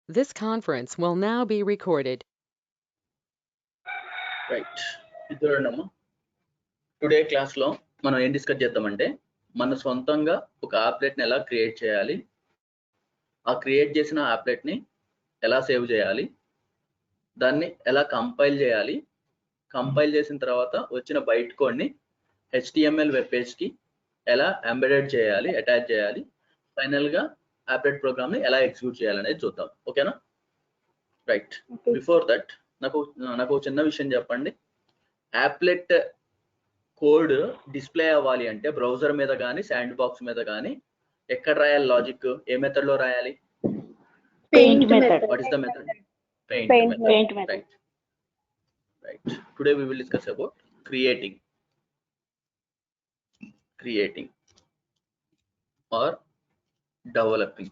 This conference will now be recorded. Right ఇద్దరమ్మా today క్లాస్లో మనం ఏం డిస్కస్ చేద్దామంటే మన సొంతంగా ఒక ఆప్లెట్ని ఎలా క్రియేట్ చేయాలి, ఆ క్రియేట్ చేసిన ఆప్లెట్ని ఎలా సేవ్ చేయాలి, దాన్ని ఎలా కంపైల్ చేయాలి, కంపైల్ చేసిన తర్వాత వచ్చిన బైట్ కోడ్ని HTML వెబ్ పేజ్కి ఎలా ఎంబెడెడ్ చేయాలి, అటాచ్ చేయాలి, ఫైనల్గా ఆప్లెట్ ప్రోగ్రామ్ని ఎలా ఎగ్జిక్యూట్ చేయాలనేది చూద్దాం. ఓకేనా? రైట్. బిఫోర్ దట్ నాకు చిన్న విషయం చెప్పండి. ఆప్లెట్ కోడ్ డిస్ప్లే అవ్వాలి అంటే బ్రౌజర్ మీద కానీ శాండ్ బాక్స్ మీద కానీ ఎక్కడ రాయాలి? లాజిక్ ఏ మెథడ్ లో రాయాలి? Paint method. What is the method? Paint method. Right. Today we will discuss about creating or developing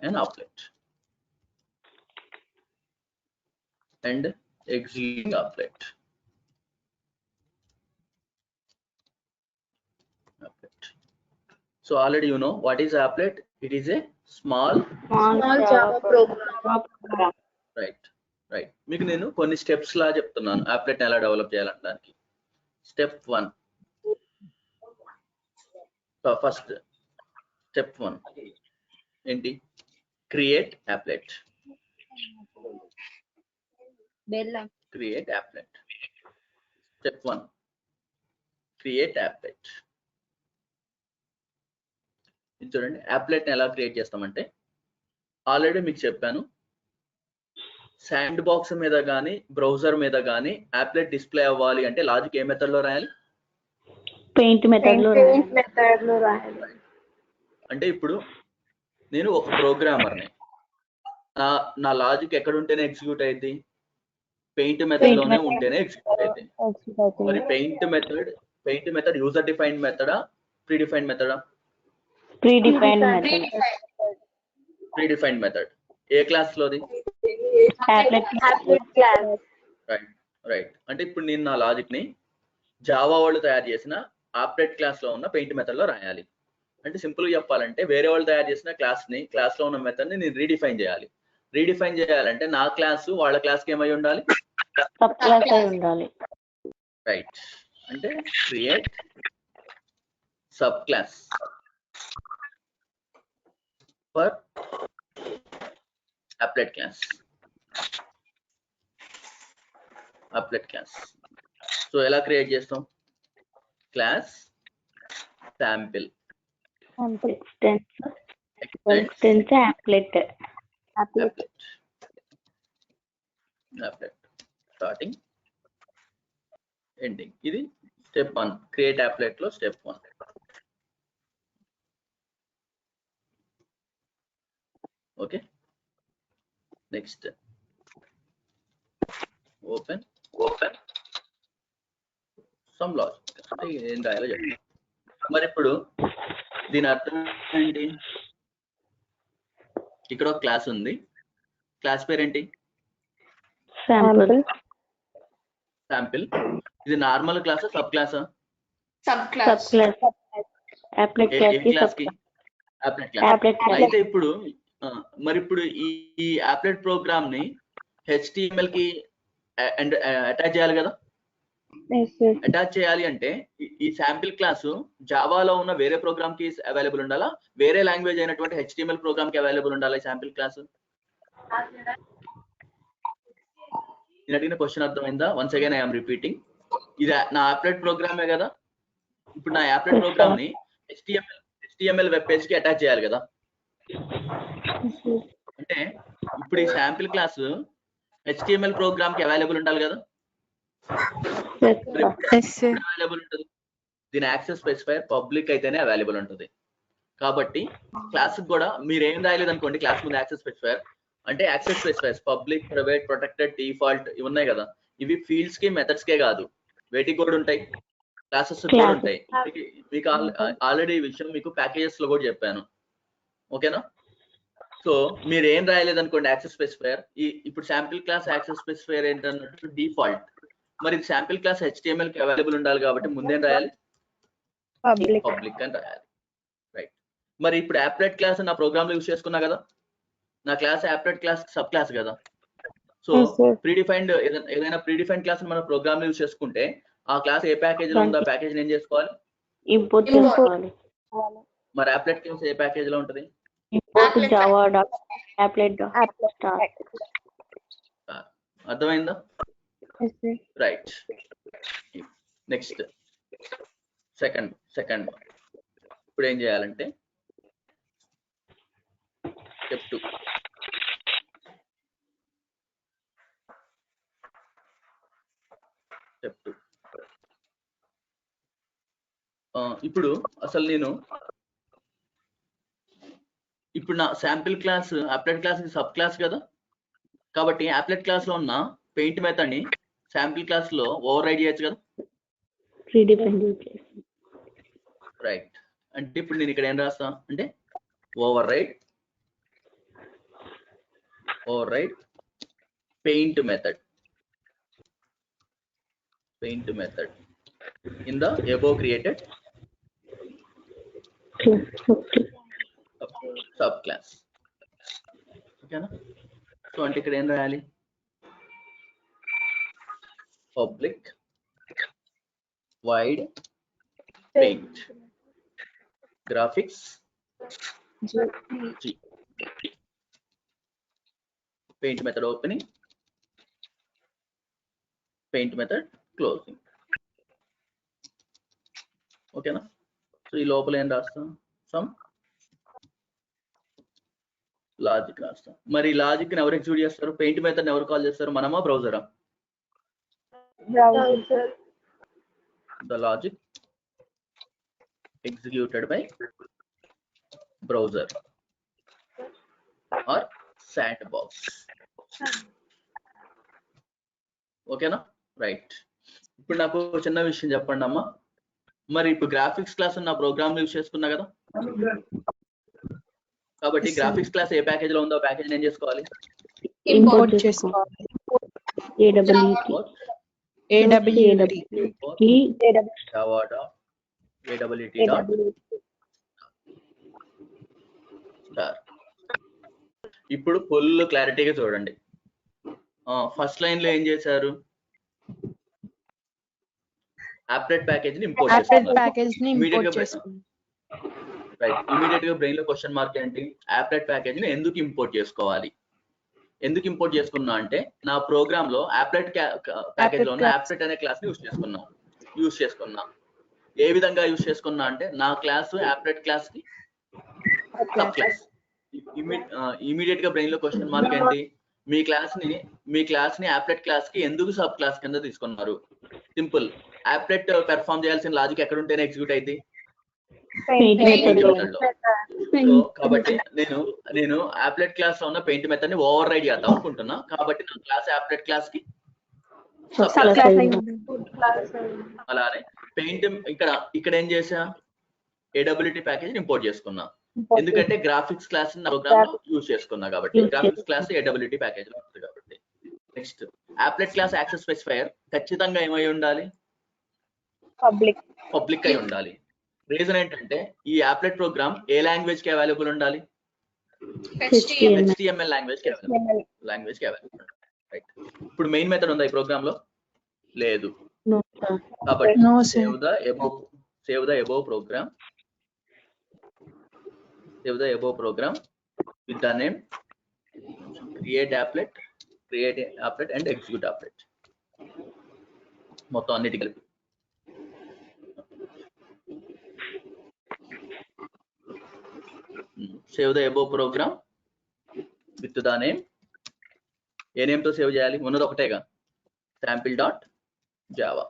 an applet and executing applet. So already you know what is applet. It is a small Java program. Right. మీకు నేను కొన్ని steps లా చెప్తున్నాను applet ఎలా develop చేయాలనడానికి. Step 1, first step 1 ఏంటి? Create applet. Create applet. Step 1 create applet. చూడండి, applet ని ఎలా create చేస్తామంటే ఆల్రెడీ మీకు చెప్పాను, శాండ్ బాక్స్ మీద కానీ బ్రౌజర్ మీద కానీ ఆప్లెట్ డిస్ప్లే అవ్వాలి అంటే లాజిక్ ఏ మెథడ్ లో రాయాలి? Paint method లో రాయాలి. అంటే ఇప్పుడు నేను ఒక ప్రోగ్రామర్ని, నా లాజిక్ ఎక్కడ ఉంటేనే ఎగ్జిక్యూట్ అయ్యింది? పెయింట్ మెథడ్ లోనే ఉంటేనే ఎగ్జిక్యూట్ అయ్యింది. మరి పెయింట్ మెథడ్ యూజర్ డిఫైన్డ్ మెథడా, ప్రీ డిఫైన్డ్ మెథడా? Predefined method. ఏ క్లాస్ లోది? రైట్. అంటే ఇప్పుడు నేను నా లాజిక్ ని జావా వాళ్ళు తయారు చేసిన ఆప్లెట్ క్లాస్ లో ఉన్న పెయింట్ మెథడ్ లో రాయాలి. అంటే సింపుల్ గా చెప్పాలంటే వేరే వాళ్ళు తయారు చేసిన క్లాస్ లో ఉన్న మెథడ్ ని నేను రీడిఫైన్ చేయాలి. రీడిఫైన్ చేయాలంటే నా క్లాసు వాళ్ళ క్లాస్ కి ఏమై ఉండాలి? రైట్. అంటే create sub class for applet class. So ఎలా క్రియేట్ చేస్తాం? Class sample applet starting ending. ఇది స్టెప్ 1 క్రియేట్ applet లో step 1. Okay, next open some logic. ఏం రాయాలో చెప్పండి. మరి ఇప్పుడు దీని అర్థం ఏంటి? ఇక్కడ ఒక క్లాస్ ఉంది, క్లాస్ పేరేంటి? శాంపిల్. ఇది నార్మల్ క్లాసా సబ్ క్లాసా? ఏ క్లాస్ కి? Applet class. అయితే ఇప్పుడు మరి ఇప్పుడు ఈ ఆప్లెట్ ప్రోగ్రామ్ ని HTML కి అటాచ్ చేయాలి కదా. అటాచ్ చేయాలి అంటే ఈ శాంపిల్ క్లాసు జావాలో ఉన్న వేరే ప్రోగ్రామ్ కి అవైలబుల్ ఉండాలా, వేరే లాంగ్వేజ్ అయినటువంటి HTML ప్రోగ్రామ్ కి అవైలబుల్ ఉండాలా ఈ శాంపిల్ క్లాసు? నేను అడిగిన క్వశ్చన్ అర్థమైందా? Once again I'm repeating. ఇది నా ఆప్లెట్ ప్రోగ్రామే కదా. ఇప్పుడు నా ఆప్లెట్ ప్రోగ్రామ్ ని HTML వెబ్ పేజ్ కి అటాచ్ చేయాలి కదా. అంటే ఇప్పుడు ఈ శాంపిల్ క్లాస్ HTML ప్రోగ్రామ్ కి అవైలబుల్ ఉండాలి కదా. అవైలబుల్ ఉంటుంది. దీని యాక్సెస్ స్పెసిఫైర్ పబ్లిక్ అయితేనే అవైలబుల్ ఉంటుంది. కాబట్టి క్లాస్ కూడా మీరు ఏం రాయలేదు అనుకోండి, క్లాస్ ముందు యాక్సెస్ స్పెసిఫైర్ అంటే access specifiers public, private, protected, default ఇవి ఉన్నాయి కదా. ఇవి ఫీల్డ్స్ కి మెథడ్స్ కే కాదు, వేటికి కూడా ఉంటాయి, క్లాసెస్ కూడా ఉంటాయి. మీకు ఆల్రెడీ ఈ విషయం మీకు ప్యాకేజెస్ లో కూడా చెప్పాను. ఓకేనా? సో మీరు ఏం రాయలేదు అనుకోండి యాక్సెస్ స్పెసిఫైర్, ఇప్పుడు శాంపిల్ క్లాస్ యాక్సెస్ స్పెసిఫైర్ ఏంటన్నట్టు డిఫాల్ట్. మరి శాంపిల్ క్లాస్ HTML కి అవైలబుల్ ఉండాలి కాబట్టి ముందేం రాయాలి? పబ్లిక్ అని రాయాలి. రైట్. మరి ఇప్పుడు యాప్లెట్ క్లాస్ నా ప్రోగ్రామ్ లో యూస్ చేసుకున్నా కదా, నా class applet class sub class కదా. So Yes, sir. ప్రీడిఫైన్డ్ ఏదైనా ప్రీడిఫైన్డ్ క్లాస్ మన ప్రోగ్రామ్ లో యూస్ చేసుకుంటే ఆ క్లాస్ ఏ ప్యాకేజ్ లో ఉందో ఆ ప్యాకేజ్ ఏం చేసుకోవాలి, ఇంపోర్ట్ చేసుకోవాలి. మరి యాప్లెట్ క్లాస్ ఏ ప్యాకేజ్ లో ఉంటుంది, import Java dot applet dot star. అర్థమైందా? Yes, sir. Right. Next second ఇప్పుడు ఏం చేయాలంటే స్టెప్ 2. ఇప్పుడు అసలు నేను ఇప్పుడు నా sample class applet class sub class కదా, కాబట్టి అప్లెట్ క్లాస్ లో ఉన్న పెయింట్ మెథడ్ ని శాంపిల్ క్లాస్ లో ఓవర్ రైడ్ చేయొచ్చు కదా. Predefined. రైట్. అంటే ఇప్పుడు నేను ఇక్కడ ఏం రాస్తా అంటే override paint method in the above created subclass. ఓకేనా? సో అంటే ఇక్కడ ఏం రాయాలి, public void paint graphics paint method opening, paint method closing. ఓకేనా? సో ఈ లోపల ఏం రాస్తాం, సమ్ లాజిక్ రాస్తాం. మరి లాజిక్ ని ఎవరు ఎగ్జిక్యూట్ చేస్తారు, పెయింట్ మెథడ్ ఎవరు కాల్ చేస్తారు, మనమా బ్రౌజరా? The logic executed by browser or sandbox. ఓకేనా? రైట్. ఇప్పుడు నాకు చిన్న విషయం చెప్పండి అమ్మా, మరి ఇప్పుడు గ్రాఫిక్స్ క్లాస్ నా ప్రోగ్రామ్ యూస్ చేసుకున్నా కదా, కాబట్టి గ్రాఫిక్స్ క్లాస్ ఏ ప్యాకేజ్ లో ఉందో ఆ ప్యాకేజ్ ఏం చేసుకోవాలి, ఇంపోర్ట్ చేసుకోవాలి. ఇప్పుడు ఫుల్ క్లారిటీగా చూడండి. ఫస్ట్ లైన్ లో ఏం చేశారు, అప్లెట్ ప్యాకేజ్ ని ఇంపోర్ట్ చేసుకున్నారు. రైట్. ఇమీడియట్ గా బ్రెయిన్ లో క్వశ్చన్ మార్క్ ఏంటి, అప్లెట్ ప్యాకేజ్ ని ఎందుకు ఇంపోర్ట్ చేసుకోవాలి, ఎందుకు ఇంపోర్ట్ చేసుకున్నా అంటే నా ప్రోగ్రామ్ లో అప్లెట్ ప్యాకేజ్ లో ఉన్న అప్లెట్ అనే క్లాస్ ని యూస్ చేసుకున్నా. ఏ విధంగా యూస్ చేసుకున్నా అంటే నా క్లాస్ అప్లెట్ క్లాస్ కి సబ్ క్లాస్. ఇమీడియట్ గా బ్రెయిన్ లో క్వశ్చన్ మార్క్ ఏంటి, మీ క్లాస్ ని అప్లెట్ క్లాస్ కి ఎందుకు సబ్ క్లాస్ కింద తీసుకున్నారు. సింపుల్, అప్లెట్ పెర్ఫామ్ చేయాల్సిన లాజిక్ ఎక్కడ ఉంటేనే ఎగ్జిక్యూట్ అయింది, కాబట్టి నేను అప్లెట్ క్లాస్ లో ఉన్న పెయింట్ మెథడ్ ని ఓవర్ రైడ్ చేద్దాం అనుకుంటున్నా. కాబట్టి నా క్లాస్ అప్లెట్ క్లాస్ కి అలానే పెయింట్ ఇక్కడ ఏం చేసా, AWT ప్యాకేజ్ ఇంపోర్ట్ చేసుకున్నా, ఎందుకంటే గ్రాఫిక్స్ క్లాస్ ప్రోగ్రామ్ లో యూజ్ చేసుకున్నా కాబట్టి గ్రాఫిక్స్ క్లాస్ AWT ప్యాకేజ్ లో ఉంటుంది కాబట్టి. నెక్స్ట్ అప్లెట్ క్లాస్ యాక్సెస్ స్పెసిఫైయర్ ఖచ్చితంగా ఏమై ఉండాలి, పబ్లిక్ అయి ఉండాలి. రీజన్ ఏంటంటే ఈ అప్లెట్ ప్రోగ్రామ్ ఏ లాంగ్వేజ్ కి అవైలబుల్ ఉండాలి, HTML లాంగ్వేజ్ కి అవైలబుల్. రైట్. ఇప్పుడు మెయిన్ మెథడ్ ఉందా ఈ ప్రోగ్రామ్ లో, లేదు. కాబట్టి save the above program with the name create applet and execute applet, మొత్తం అన్నిటి కలిపి. Save the above program with the name, A name తో సేవ్ చేయాలి, ఉన్నది ఒకటేగా, sample.java.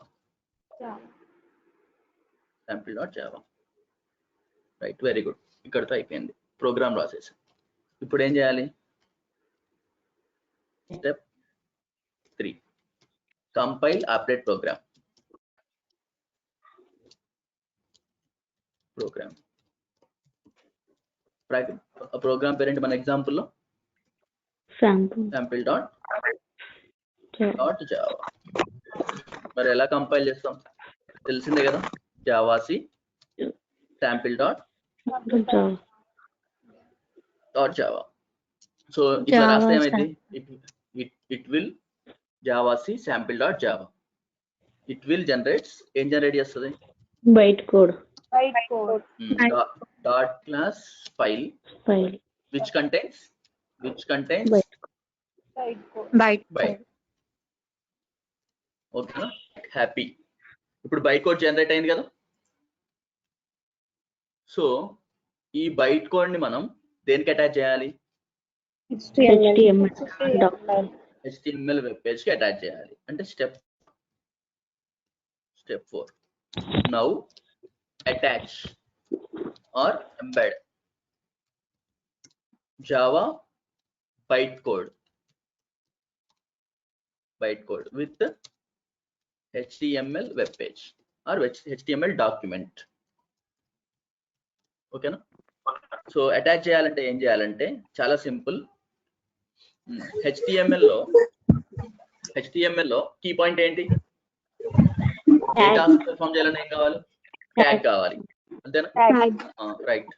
Right, very good. ఇక్కడతో అయిపోయింది, ప్రోగ్రామ్ రాసేసి. ఇప్పుడు ఏం చేయాలి, step 3 compile applet program. Program పేరేంటి మన ఎగ్జాంపుల్ లో, sample.java. మరి ఎలా కంపైల్ చేస్తాం తెలిసిందే కదా, Java C sample.java. Dot Java. So ఇట్లా Java రాస్తే ఏమైంది, it will Java C sample dot Java. It will generates, ఏం జనరేట్ చేస్తుంది, bytecode dot class file file. Which contains Bytecode. ఓకేనా, హ్యాపీ. ఇప్పుడు బైట్ కోడ్ జనరేట్ అయింది కదా. సో ఈ బైట్ కోడ్ ని మనం దేనికి అటాచ్ చేయాలి, HTML వెబ్ పేజ్ కి అటాచ్ చేయాలి. అంటే step 4, now attach or embed Java byte code with HTML web page or HTML document. ఓకేనా. సో అటాచ్ చేయాలంటే ఏం చేయాలంటే చాలా సింపుల్. HTML లో కీ పాయింట్ ఏంటి, టాస్క్ పెర్ఫార్మ్ చేయాలని ఏం కావాలి, ట్యాగ్ కావాలి, అంతేనా. రైట్,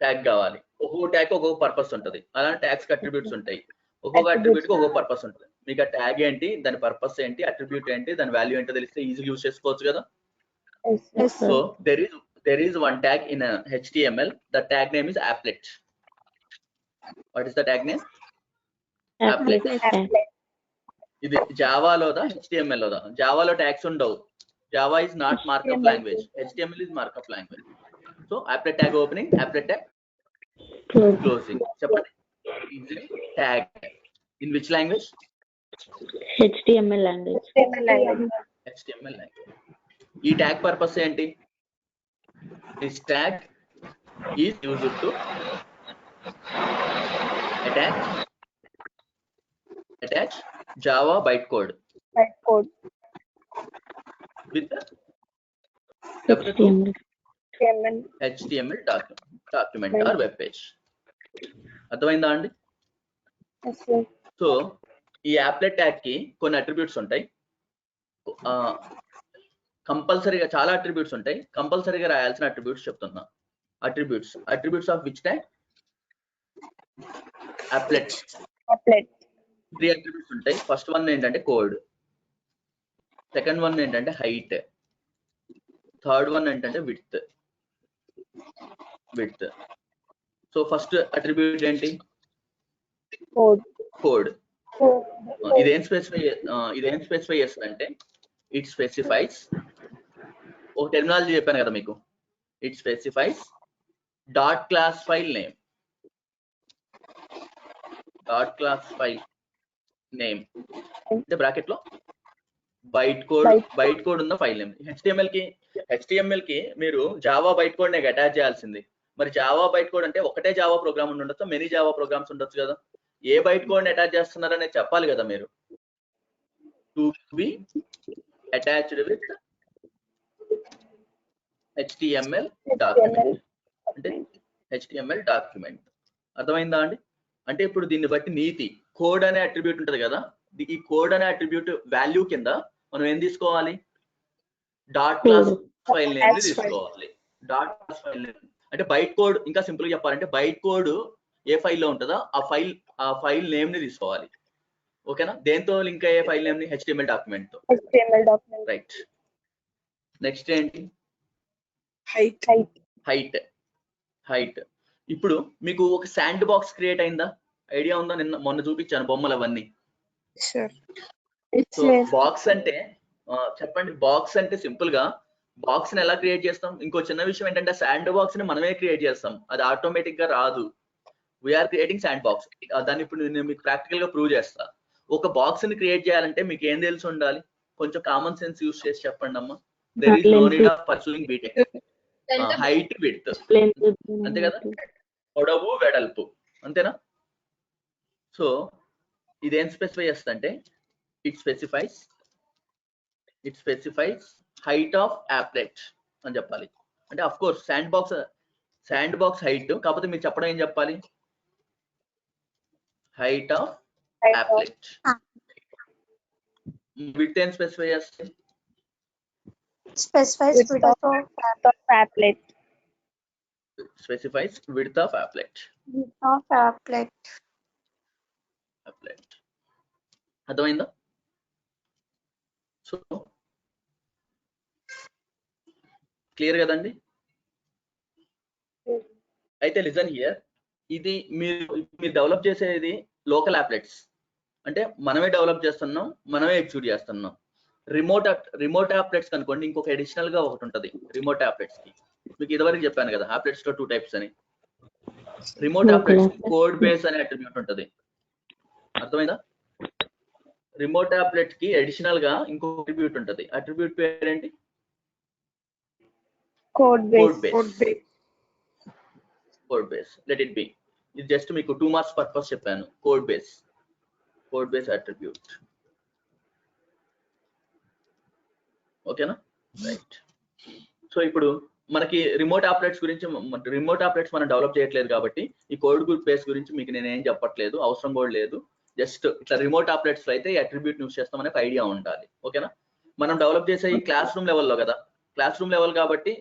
ట్యాగ్ కావాలి. ఒక్కొక్క ట్యాగ్ ఒక్కొక్క పర్పస్ ఉంటుంది. అలాంటి ట్యాగ్స్ అట్రిబ్యూట్స్ ఉంటాయి. ఒక్కొక్క అట్రిబ్యూట్ కి ఒక్కొక్క పర్పస్ ఉంటుంది. మీకు ఆ ట్యాగ్ ఏంటి, దాని పర్పస్ ఏంటి, అట్రిబ్యూట్ ఏంటి, దాని వాల్యూ ఏంటో తెలిస్తే ఈజీగా యూజ్ చేసుకోవచ్చు కదా. So there is one tag in a HTML. The tag name is applet. What is the tag name? Applet. ఇది జావాలోదా HTML-లోదా? జావాలో ట్యాగ్స్ ఉండవు. Java is not markup language. HTML is markup language. So applet tag opening, applet tag closing. చెప్పండి. Tag in which language? HTML language. ఈ tag purpose ఏంటి? This tag is used to attach Java bytecode with HTML document or web page. అర్థమైందా అండి? So ఈ applet tag కి కొన్ని attributes ఉంటాయి. కంపల్సరీగా చాలా అట్రిబ్యూట్స్ ఉంటాయి. కంపల్సరీగా రాయాల్సిన అట్రిబ్యూట్స్ చెప్తున్నా. Attributes of which tag? applet. 3 attributes ఉంటాయి. ఫస్ట్ వన్ ఏంటంటే కోడ్, సెకండ్ వన్ ఏంటంటే హైట్, థర్డ్ వన్ ఏంటంటే విడ్త్. సో ఫస్ట్ అట్రిబ్యూట్ ఏంటి? కోడ్. ఇదేం స్పెసిఫై చేస్తుందంటే ఇట్ స్పెసిఫైస్, ఒక టెర్మినాలజీ చెప్పాను కదా మీకు, it specifies dot class file name అంటే బ్రాకెట్ లో బైట్ కోడ్ ఉన్న ఫైల్ నేమ్. HTML కి మీరు జావా బైట్ కోడ్ నే అటాచ్ చేయాల్సింది. మరి జావా బైట్ కోడ్ అంటే ఒకటే జావా ప్రోగ్రామ్ ఉండొచ్చు, మెనీ జావా ప్రోగ్రామ్స్ ఉండొచ్చు కదా. ఏ బైట్ కోడ్ ని అటాచ్ చేస్తున్నారనే చెప్పాలి కదా మీరు. To be attached with HTML document అంటే HTML డాక్యుమెంట్. అర్థమైందా అండి? అంటే ఇప్పుడు దీన్ని బట్టి నీతి, కోడ్ అనే అట్రిబ్యూట్ ఉంటది కదా, ఈ కోడ్ అనే అట్రిబ్యూట్ వాల్యూ కింద మనం ఏం తీసుకోవాలి? డాట్ క్లాస్ ఫైల్ నేమ్ ని తీసుకోవాలి. డాట్ క్లాస్ ఫైల్ నేమ్ అంటే బైట్ కోడ్. ఇంకా సింపుల్ గా చెప్పాలంటే బైట్ కోడ్ ఏ ఫైల్లో ఉంటుందో ఆ ఫైల్ నేమ్ ని తీసుకోవాలి. ఓకేనా. దేంతో లింక్ అయ్యే ఫైల్ నేమ్ ని? HTML డాక్యుమెంట్ తో. రైట్. నెక్స్ట్ ఏంటి? హైట్. ఇప్పుడు మీకు ఒక శాండ్ బాక్స్ క్రియేట్ అయిందా? ఐడియా ఉందా? మొన్న చూపించాను బొమ్మలు అవన్నీ. సో బాక్స్ అంటే చెప్పండి. బాక్స్ అంటే సింపుల్ గా బాక్స్ ని ఎలా క్రియేట్ చేస్తాం? ఇంకో చిన్న విషయం ఏంటంటే శాండ్ బాక్స్ ని మనమే క్రియేట్ చేస్తాం, అది ఆటోమేటిక్ గా రాదు. We're creating sandbox. దాన్ని ఇప్పుడు నేను మీకు ప్రాక్టికల్ గా ప్రూవ్ చేస్తా. ఒక బాక్స్ ని క్రియేట్ చేయాలంటే మీకు ఏం తెలిసి ఉండాలి? కొంచెం కామన్ సెన్స్ యూస్ చేసి చెప్పండి అమ్మా. There is no need of pursuing BTech. Height, width, అంతే కదా. పొడవు, వెడల్పు, అంతేనా. సో ఇదేం స్పెసిఫై చేస్తుందంటే it specifies height of applet అని చెప్పాలి. అంటే of course sandbox height, కాకపోతే మీరు చెప్పడం ఏం చెప్పాలి? Height of applet. విడ్త్ ఏం స్పెసిఫై చేస్తుంది? Specifies width of applet. specifies width of applet. of applet. అర్థమైందా? సో క్లియర్ కదండి? అయితే లిజన్ హియర్, ఇది మీరు డెవలప్ చేసేది లోకల్ అప్లెట్స్, అంటే మనమే డెవలప్ చేస్తున్నాం, మనమే ఎగ్జిక్యూట్ చేస్తున్నాం. రిమోట్ అప్లెట్స్ అనుకోండి, ఇంకొక అడిషనల్ గా ఒకటి ఉంటుంది రిమోట్ అప్లెట్స్ కి. మీకు ఇదివరకు చెప్పాను కదా అప్లెట్స్ లో 2 టైప్స్ అని. రిమోట్ అప్లెట్స్ కోడ్ బేస్ అనే అట్రిబ్యూట్ ఉంటుంది. అర్థమైందా? రిమోట్ అప్లెట్ కి అడిషనల్ గా ఇంకో అట్రిబ్యూట్ ఉంటుంది. అట్రిబ్యూట్ పేరేంటి? Code base. Code base. Let it be. ఇది జస్ట్ మీకు 2 మార్క్స్ పర్పస్ చెప్పాను. Code base attribute. ఓకేనా? రైట్. సో ఇప్పుడు మనకి రిమోట్ అప్లెట్స్ మనం డెవలప్ చేయట్లేదు కాబట్టి ఈ కోడ్ బేస్ గురించి మీకు నేను ఏం చెప్పట్లేదు, అవసరం కూడా లేదు. జస్ట్ ఇట్లా రిమోట్ అప్లెట్స్ లో అయితే ఈ అట్రిబ్యూట్ యూస్ చేస్తామనే ఐడియా ఉండాలి. ఓకేనా? మనం డెవలప్ చేసే ఈ క్లాస్ రూమ్ లెవెల్లో కదా, క్లాస్ రూమ్ లెవెల్ కాబట్టి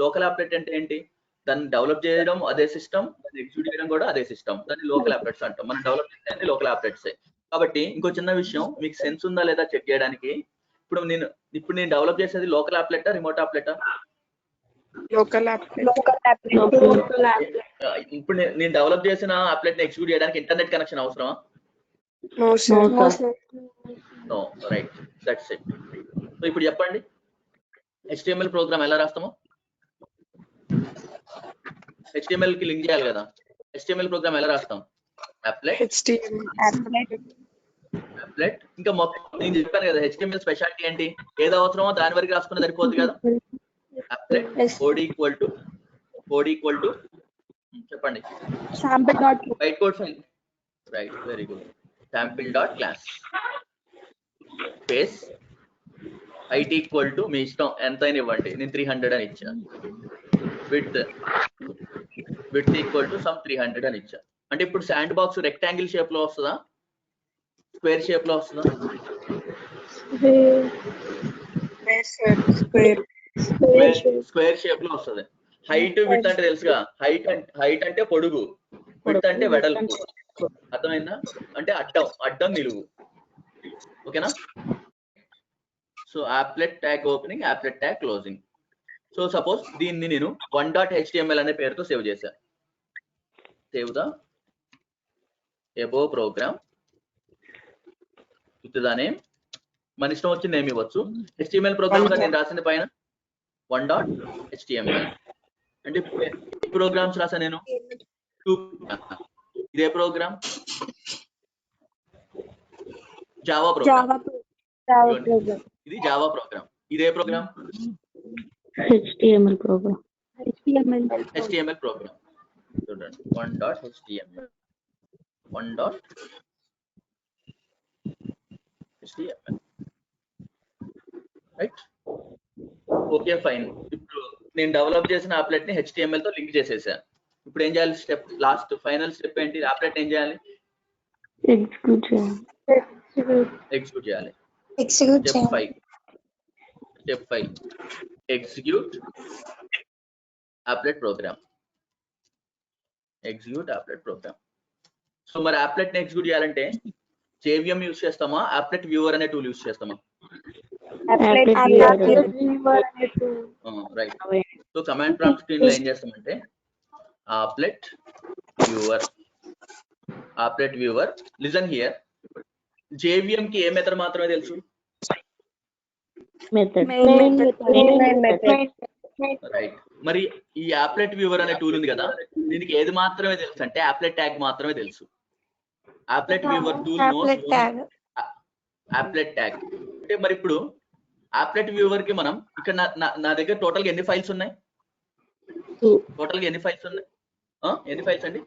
లోకల్ అప్లెట్ అంటే ఏంటి? దాన్ని డెవలప్ చేయడం అదే సిస్టమ్, దాన్ని ఎగ్జిక్యూట్ చేయడం కూడా అదే సిస్టమ్, దాన్ని లోకల్ అప్లెట్స్ అంటాం. మనం డెవలప్ చేసేది లోకల్ అప్లెట్స్. కాబట్టి ఇంకో చిన్న విషయం, మీకు సెన్స్ ఉందా లేదా చెక్ చేయడానికి, ఇప్పుడు నేను డెవలప్ చేసేది లోకల్ అప్లెటా రిమోట్ అప్లెటా? Local applet. ఇప్పుడు నేను డెవలప్ చేసిన అప్లెట్ ని ఎగ్జిక్యూట్ చేయడానికి ఇంటర్నెట్ కనెక్షన్ అవసరమా? No, sir. No. Right, that's it. So ఇప్పుడు చెప్పండి, HTML ప్రోగ్రామ్ ఎలా రాస్తామో? HTML కి లింక్ చేయాలి కదా, HTML ప్రోగ్రామ్ ఎలా రాస్తాం? అప్లెట్. ఇంకా మొత్తం నేను చెప్పాను కదా HTML స్పెషాలిటీ ఏంటి, ఏది అవసరమో దాని వరకు రాసుకున్న సరిపోద్ది కదా. అప్లెట్ కోడ్ ఈక్వల్ టు చెప్పండి, byte code file. Right, very good. sample.class space height equal to మీ ఇష్టం ఎంతైనా ఇవ్వండి, నేను 300 అని ఇచ్చాను. width ఈక్వల్ టు సమ్ 300 అని ఇచ్చా. అంటే ఇప్పుడు శాండ్ బాక్స్ రెక్టాంగిల్ షేప్ లో వస్తుందా, స్క్వేర్ షేప్ లో వస్తుందా? స్క్వేర్ షేప్ లో వస్తుంది. హైట్ విడ్త్ అంటే తెలుసుగా, హైట్ అంటే పొడుగు, విడ్త్ అంటే వెడల్పు. అర్థమైందా? అంటే అడ్డం నిలువు. ఓకేనా? So applet tag opening, applet tag closing. So suppose దీన్ని నేను 1.html అనే పేరుతో సేవ్ చేశా. Save the above program with the name. మన ఇష్టం వచ్చి నేమ్ ఇవ్వచ్చు. HTML ప్రోగ్రామ్ గా నేను రాసిన పైన 1.html అంటే ప్రోగ్రామ్స్ రాసా నేను. ఇదే ప్రోగ్రామ్ జావా ప్రోగ్రామ్, ఇది జావా ప్రోగ్రామ్. ఇదే ప్రోగ్రామ్ HTML program. చూడండి, 1.html 1.html. Right, okay, fine. ఇప్పుడు నేను డెవలప్ చేసిన అప్లెట్ ని HTML తో లింక్ చేసేసాను. ఇప్పుడు ఏం చేయాలి? స్టెప్ లాస్ట్ ఫైనల్ స్టెప్ ఏంటి? అప్లెట్ ఏం చేయాలి? ఎగ్జిక్యూట్ చేయాలి. Step 5 execute applet program. So మరి అప్లెట్ ని ఎగ్జిక్యూట్ చేయాలంటే JVM యూస్ చేస్తామా, అప్లెట్ వ్యూవర్ అనే టూల్ యూస్ చేస్తామా? Right. So command prompt screen లో ఏం చేస్తామంటే applet viewer. Listen here, JVM కి ఏ మెథడ్ మాత్రమే తెలుసు? రైట్. మరి ఈ అప్లెట్ వ్యూవర్ అనే టూల్ ఉంది కదా, దీనికి ఏది మాత్రమే తెలుసు అంటే అప్లెట్ ట్యాగ్ మాత్రమే తెలుసు. అప్లెట్ వ్యూవర్ టూల్ అప్లెట్ ట్యాగ్ అంటే మరి ఇప్పుడు అప్లెట్ వ్యూవర్ కి మనం ఇక్కడ నా దగ్గర టోటల్ గా ఎన్ని ఫైల్స్ ఉన్నాయి? ఎన్ని ఫైల్స్ అండి?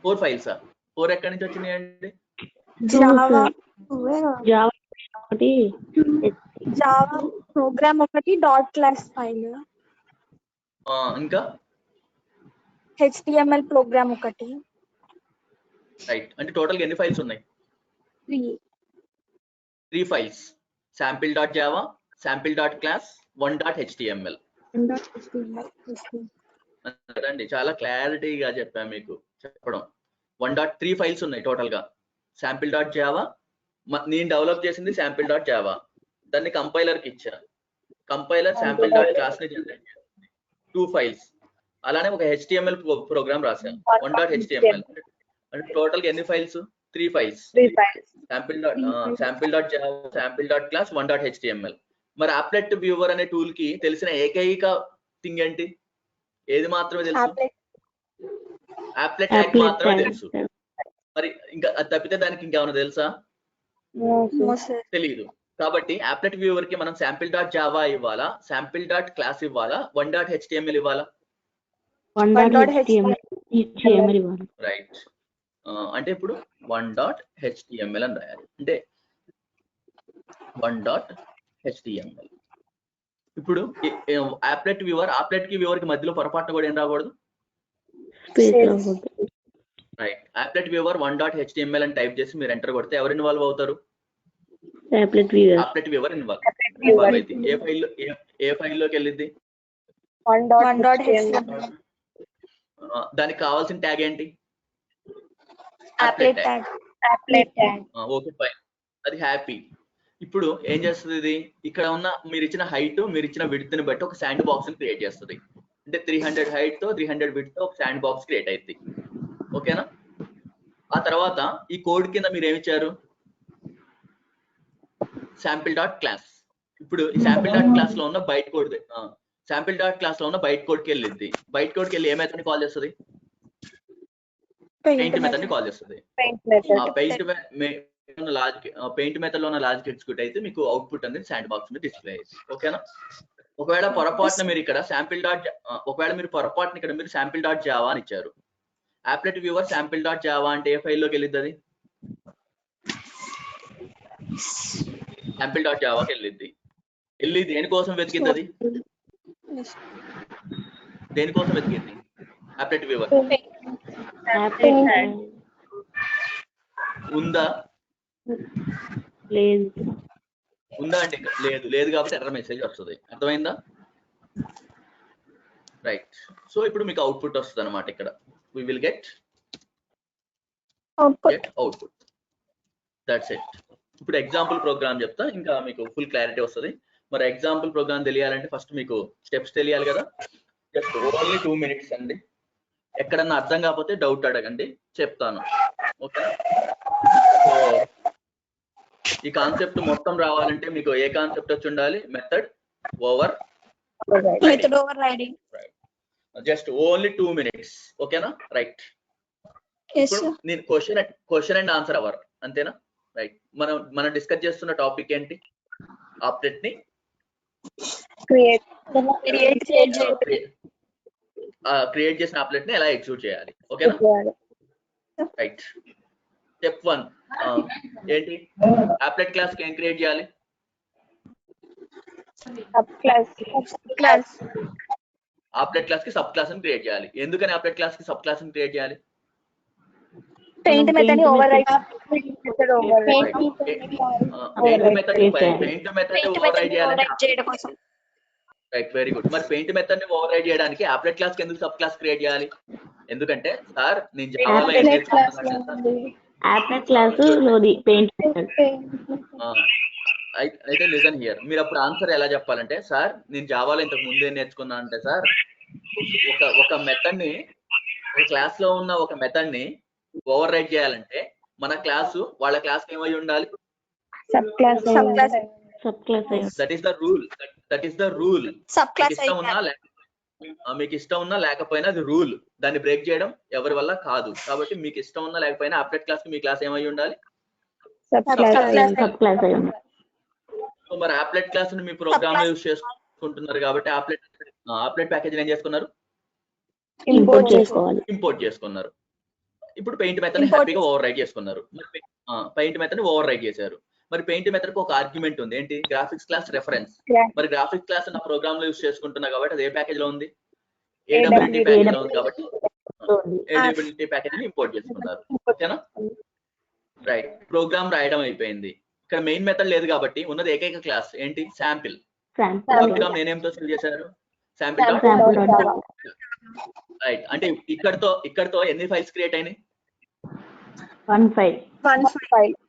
4 ఫైల్స్. 4 ఎక్కడి నుంచి వచ్చినాయి అండి? జావా ప్రోగ్రామ్ ఒకటి, డాట్ క్లాస్ ఫైల్, ఇంకా HTML ప్రోగ్రామ్ ఒకటి. రైట్, అంటే టోటల్ గా ఎన్ని ఫైల్స్ ఉన్నాయి? 3 ఫైల్స్. sample.java, sample.class, 1.html. కదండి, చాలా క్లారిటీగా చెప్పాను మీకు చెప్పడం. 1.3 ఫైల్స్ ఉన్నాయి టోటల్ గా. శాంపిల్ డాట్ జావా, నేను డెవలప్ చేసింది శాంపిల్ డాట్ జావా, దాన్ని కంపైలర్ కి ఇచ్చా. కంపైలర్ శాంపిల్ డాట్ క్లాస్ ని జనరేట్ చేస్తుంది, 2 ఫైల్స్. అలానే ఒక HTML ప్రోగ్రామ్ రాశాను, 1.html. అంటే టోటల్ గా ఎన్ని files? 3 files. Sample dot Java, sample dot class, 1.html. మరి ఆప్లెట్ వ్యూవర్ అనే టూల్ కి తెలిసిన ఏకైక థింగ్ ఏంటి? ఏది మాత్రమే తెలుసు? ఆప్లెట్ ట్యాగ్ మాత్రమే తెలుసు. మరి ఇంకా అది తప్పితే దానికి ఇంకేమైనా తెలుసా? తెలియదు. కాబట్టి ఆప్లెట్ వ్యూవర్ కి మనం శాంపిల్ డాట్ జావా ఇవ్వాలా, శాంపిల్ డాట్ క్లాస్ ఇవ్వాలా, 1.html ఇవ్వాలా? 1.html ఇవ్వాలి. రైట్. అంటే ఇప్పుడు 1.html అని రాయాలి. అంటే 1.html. ఇప్పుడు ఆప్లెట్ వ్యూవర్ కి మధ్యలో పొరపాటున కూడా ఏం రాకూడదు. రైట్. ఆప్లెట్ వ్యూవర్ 1.html అని టైప్ చేసి మీరు ఎంటర్ కొడితే ఎవరు ఇన్వాల్వ్ అవుతారు? ఆప్లెట్ వ్యూవర్ ఇన్వాల్వ్ అయితే ఏ ఫైల్లోకి వెళ్ళిద్ది? దానికి కావాల్సిన ట్యాగ్ ఏంటి? Applet tag. ఓకే ఫైన్, అది హ్యాపీ. ఇప్పుడు ఏం చేస్తుంది ఇది? ఇక్కడ ఉన్న మీరు ఇచ్చిన హైట్, మీరు ఇచ్చిన విడ్త్ ని బట్టి ఒక శాండ్ బాక్స్ ని క్రియేట్ చేస్తుంది. అంటే 300 హైట్ తో 300 విడ్త్ తో ఒక శాండ్ బాక్స్ క్రియేట్ అయింది. ఓకేనా? ఆ తర్వాత ఈ కోడ్ కింద మీరు ఏమి ఇచ్చారు? Sample dot class. ఇప్పుడు ఈ శాంపిల్ డాట్ క్లాస్ లో ఉన్న byte code, sample dot class లో ఉన్న బైట్ కోడ్ కి వెళ్ళిద్ది. బైట్ కోడ్ కి వెళ్ళి ఏ మెథడ్ ని కాల్ చేస్తుంది? పెయింట్ మెథడ్ ని కాల్ చేస్తుంది. పెయింట్ మెథడ్ లో ఉన్న లాజిక్ ఎగ్జిక్యూట్ అయితే మీకు అవుట్పుట్ అనేది శాండ్ బాక్స్ మీద డిస్ప్లే అయ్యింది. ఓకేనా? ఒకవేళ పొరపాటున మీరు ఇక్కడ శాంపిల్ డాట్ జావా అని ఇచ్చారు. Applet viewer sample dot Java అంటే ఏ ఫైల్లోకి వెళ్ళిద్ది? అది శాంపిల్ డాట్ జావాకి వెళ్ళిద్ది. దేనికోసం వెతికింది? అది దేనికోసం వెతికింది? ఆప్లెట్ వ్యూవర్ ఉందా? ఉందా అంటే లేదు కాబట్టి ఎర్రర్ మెసేజ్ వస్తుంది. అర్థమైందా? రైట్. సో ఇప్పుడు మీకు అవుట్పుట్ వస్తుంది అనమాట. ఇక్కడ we will get output. That's it. ఇప్పుడు ఎగ్జాంపుల్ ప్రోగ్రామ్ చెప్తా, ఇంకా మీకు ఫుల్ క్లారిటీ వస్తుంది. మరి ఎగ్జాంపుల్ ప్రోగ్రామ్ తెలియాలంటే ఫస్ట్ మీకు స్టెప్స్ తెలియాలి కదా. జస్ట్ ఓన్లీ 2 minutes అండి. ఎక్కడన్నా అర్థం కాకపోతే డౌట్ అడగండి, చెప్తాను. ఓకే. సో ఈ కాన్సెప్ట్ మొత్తం రావాలంటే మీకు ఏ కాన్సెప్ట్ వచ్చి ఉండాలి? Method over riding. Just only 2 minutes. ఓకేనా? రైట్. నేను క్వశ్చన్ అండ్ ఆన్సర్ అవర్, అంతేనా? రైట్. మనం డిస్కస్ చేస్తున్న టాపిక్ ఏంటి? ఆప్లెట్ ని క్రియేట్ చేసిన ఆప్లెట్ ని ఎలా ఎగ్జిక్యూట్ చేయాలి. ఓకేనా? రైట్. స్టెప్ 1 ఏంటి? ఆప్లెట్ క్లాస్ కి ఏం క్రియేట్ చేయాలి? ఆప్లెట్ క్లాస్ కి సబ్ క్లాస్ ని క్రియేట్ చేయాలి. ఎందుకని ఆప్లెట్ క్లాస్ కి సబ్ క్లాస్ ని క్రియేట్ చేయాలి? పెయింట్ మెథడ్ ని ఓవర్ రైడ్ చేయడం కోసం. Right, very good. మరి పెయింట్ మెథడ్ ని ఓవర్ రైడ్ చేయడానికి ఆప్లెట్ క్లాస్ కి ఎందుకు సబ్ క్లాస్ క్రియేట్ చేయాలి? ఎందుకంటే సార్ నేను జావాలో ఏం నేర్చుకుంటున్నాను? ఆప్లెట్ క్లాస్ లోది పెయింట్ మెథడ్. అయితే లిజన్ హియర్. మీరు అప్పుడు ఆన్సర్ ఎలా చెప్పాలంటే, సార్ నేను జావాలో ఇంతకు ముందే నేర్చుకున్నా అంటే, సార్ ఒక మెథడ్ ని, ఒక క్లాస్ లో ఉన్న ఒక మెథడ్ ని ఓవర్ రైడ్ చేయాలంటే మన క్లాసు వాళ్ళ క్లాస్ కి ఏమై ఉండాలి? Sub class. That is the rule. మీకు ఇష్టం ఉన్నా లేకపోయినా అది రూల్. దాన్ని బ్రేక్ చేయడం ఎవరి వల్ల కాదు. కాబట్టి మీకు ఇష్టం ఉన్నా లేకపోయినా ఆప్లెట్ క్లాస్ కి మీ క్లాస్ ఏమై ఉండాలి? సో మరి ఆప్లెట్ క్లాస్ ని మీ ప్రోగ్రామ్ లో యూజ్ చేసుకుంటున్నారు కాబట్టి ఆప్లెట్ ప్యాకేజ్ ఏం చేసుకున్నారు? ఇంపోర్ట్ చేసుకున్నారు. ఇప్పుడు పెయింట్ మెథడ్ ని హ్యాపీగా ఓవర్ రైడ్ చేసుకున్నారు. పెయింట్ మెథడ్ ని ఓవర్ రైడ్ చేశారు. మరి పెయింట్ మెథడ్ కి ఒక ఆర్గ్యుమెంట్ ఉంది. ఏంటి? Graphics class reference. మరి గ్రాఫిక్స్ క్లాస్ నా ప్రోగ్రామ్ లో యూజ్ చేసుకుంటున్నా కాబట్టి అది ఏ ప్యాకేజ్ లో ఉంది? AWT ప్యాకేజ్ లో ఉంది. కాబట్టి AWT ప్యాకేజ్ ని ఇంపోర్ట్ చేసుకున్నారు. ఓకేనా? రైట్. ప్రోగ్రామ్ రాయడం అయిపోయింది. ఇక్కడ మెయిన్ మెథడ్ లేదు కాబట్టి ఉన్నది ఏకైక క్లాస్ ఏంటి? శాంపిల్. ప్రోగ్రామ్ నేనేంతో ఫిల్ చేశారు? Sample dot sample dot java. Right. అంటే ఇక్కడతో ఎన్ని ఫైల్స్ క్రియేట్ అయినాయి? One file.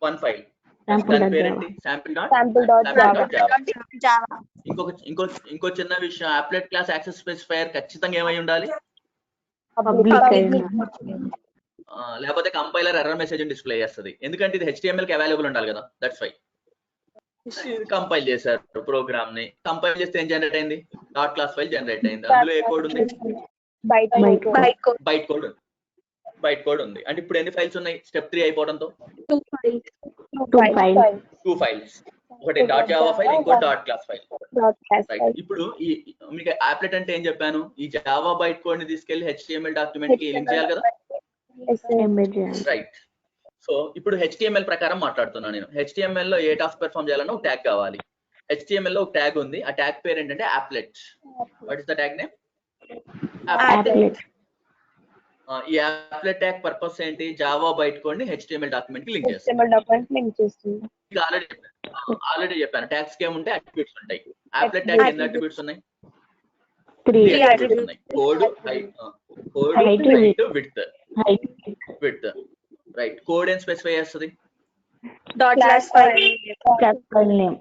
One file. Sample దాని dot పేరేంటి? java. Sample Sample dot dot Java. Java. ఇంకో చిన్న విషయం, అప్లెట్ క్లాస్ యాక్సెస్ స్పెసిఫైయర్ ఖచ్చితంగా ఏమై ఉండాలి? Public లేకపోతే కంపైలర్ ఎర్రర్ మెసేజ్ డిస్ప్లే చేస్తుంది. ఎందుకంటే ఇది HTML కి అవైలబుల్ ఉండాలి కదా, దట్స్ వై. కంపైల్ చేశారు ప్రోగ్రామ్ ని, కంపైల్ చేస్తే ఏం జనరేట్ అయింది? డాట్ క్లాస్ ఫైల్ జనరేట్ అయింది. అందులో ఏ కోడ్ ఉంది? బైట్ కోడ్ ఉంది. అంటే ఇప్పుడు ఎన్ని ఫైల్స్ ఉన్నాయి? Step 3 అయిపోవడంతో two files. 2 ఫైల్స్, ఒకటి డాట్ జావా ఫైల్, ఇంకో డాట్ క్లాస్ ఫైల్. రైట్. ఇప్పుడు మీకు అప్లెట్ అంటే ఏం చెప్పాను? ఈ జావా బైట్ కోడ్ ని తీసుకెళ్లి HTML డాక్యుమెంట్ కి లింక్ చేయాలి కదా, రైట్. సో ఇప్పుడు HTML ప్రకారం మాట్లాడుతున్నాను నేను. HTML లో ఏ టాస్క్ పెర్ఫార్మ్ చేయాలన్నా ఒక ట్యాగ్ కావాలి. HTML లో ఒక ట్యాగ్ ఉంది. ఆ ట్యాగ్ పేరు ఏంటంటే అప్లెట్. What is the tag name? Applet. ఈ అప్లెట్ ట్యాగ్ పర్పస్ ఏంటి? జావా బైట్ కోడ్ ని HTML డాక్యుమెంట్ కి లింక్ చేస్తుంది. ఆల్రెడీ చెప్పాను, ట్యాగ్స్ కి ఏముంటాయి? అట్రిబ్యూట్స్ ఉంటాయి. అప్లెట్ ట్యాగ్ ఎన్ని అట్రిబ్యూట్స్ ఉన్నాయి? 3 అట్రిబ్యూట్స్ ఉన్నాయి. Code, height, width. Right. Code ఏం స్పెసిఫై చేస్తుంది? class file name.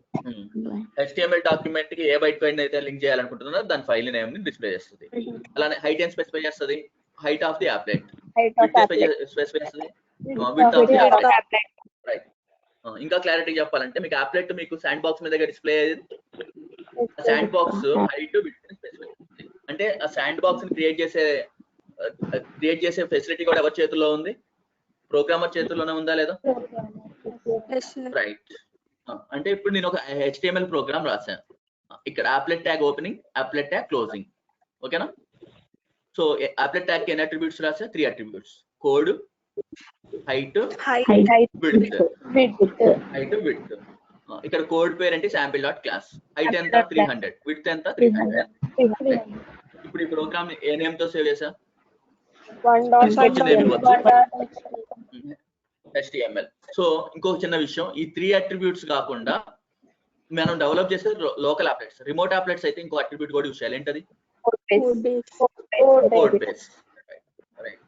HTML document కి ఏ బైట్ కోడ్ అయితే లింక్ చేయాలనుకుంటున్నారో దాని ఫైల్ నేమ్ ని డిస్ప్లే చేస్తుంది. అలానే హైట్ ఏం స్పెసిఫై చేస్తుంది? Height of the applet. Specify చేస్తుంది width of the applet. Right. ఇంకా క్లారిటీ చెప్పాలంటే మీకు అప్లెట్ మీకు శాండ్ బాక్స్ మీద డిస్ప్లే అయ్యేది. శాండ్ బాక్స్ హైట్, విడ్త్ ని స్పెసిఫై చేస్తుంది. అంటే ఆ శాండ్ బాక్స్ ని క్రియేట్ చేసే ఫెసిలిటీ కూడా ఎవరి చేతుల్లో ఉంది? ప్రోగ్రామర్ చేతుల్లోనే ఉందా లేదా? రైట్. అంటే ఇప్పుడు నేను ఒక HTML ప్రోగ్రామ్ రాశాను. ఇక్కడ applet tag opening, applet tag closing, ఓకేనా? సో అప్లెట్ ట్యాగ్ ఎన్ని అట్రిబ్యూట్స్ రాసా? 3 అట్రిబ్యూట్స్. Code, height, width. ఇక్కడ కోడ్ పేరు ఏంటి? Sample dot class. హైట్ ఎంత? 300. విడ్త్ ఎంత? 300. ఇప్పుడు ఈ ప్రోగ్రామ్ ఏ నేమ్ తో సేవ్ చేసా? HTML. సో ఇంకొక చిన్న విషయం, ఈ 3 అట్రిబ్యూట్స్ కాకుండా మనం డెవలప్ చేసే లోకల్ అప్లెట్స్, రిమోట్ అప్లెట్స్ అయితే ఇంకో అట్రిబ్యూట్ కూడా యూస్ చేయాలి. ఏంటది? Code base.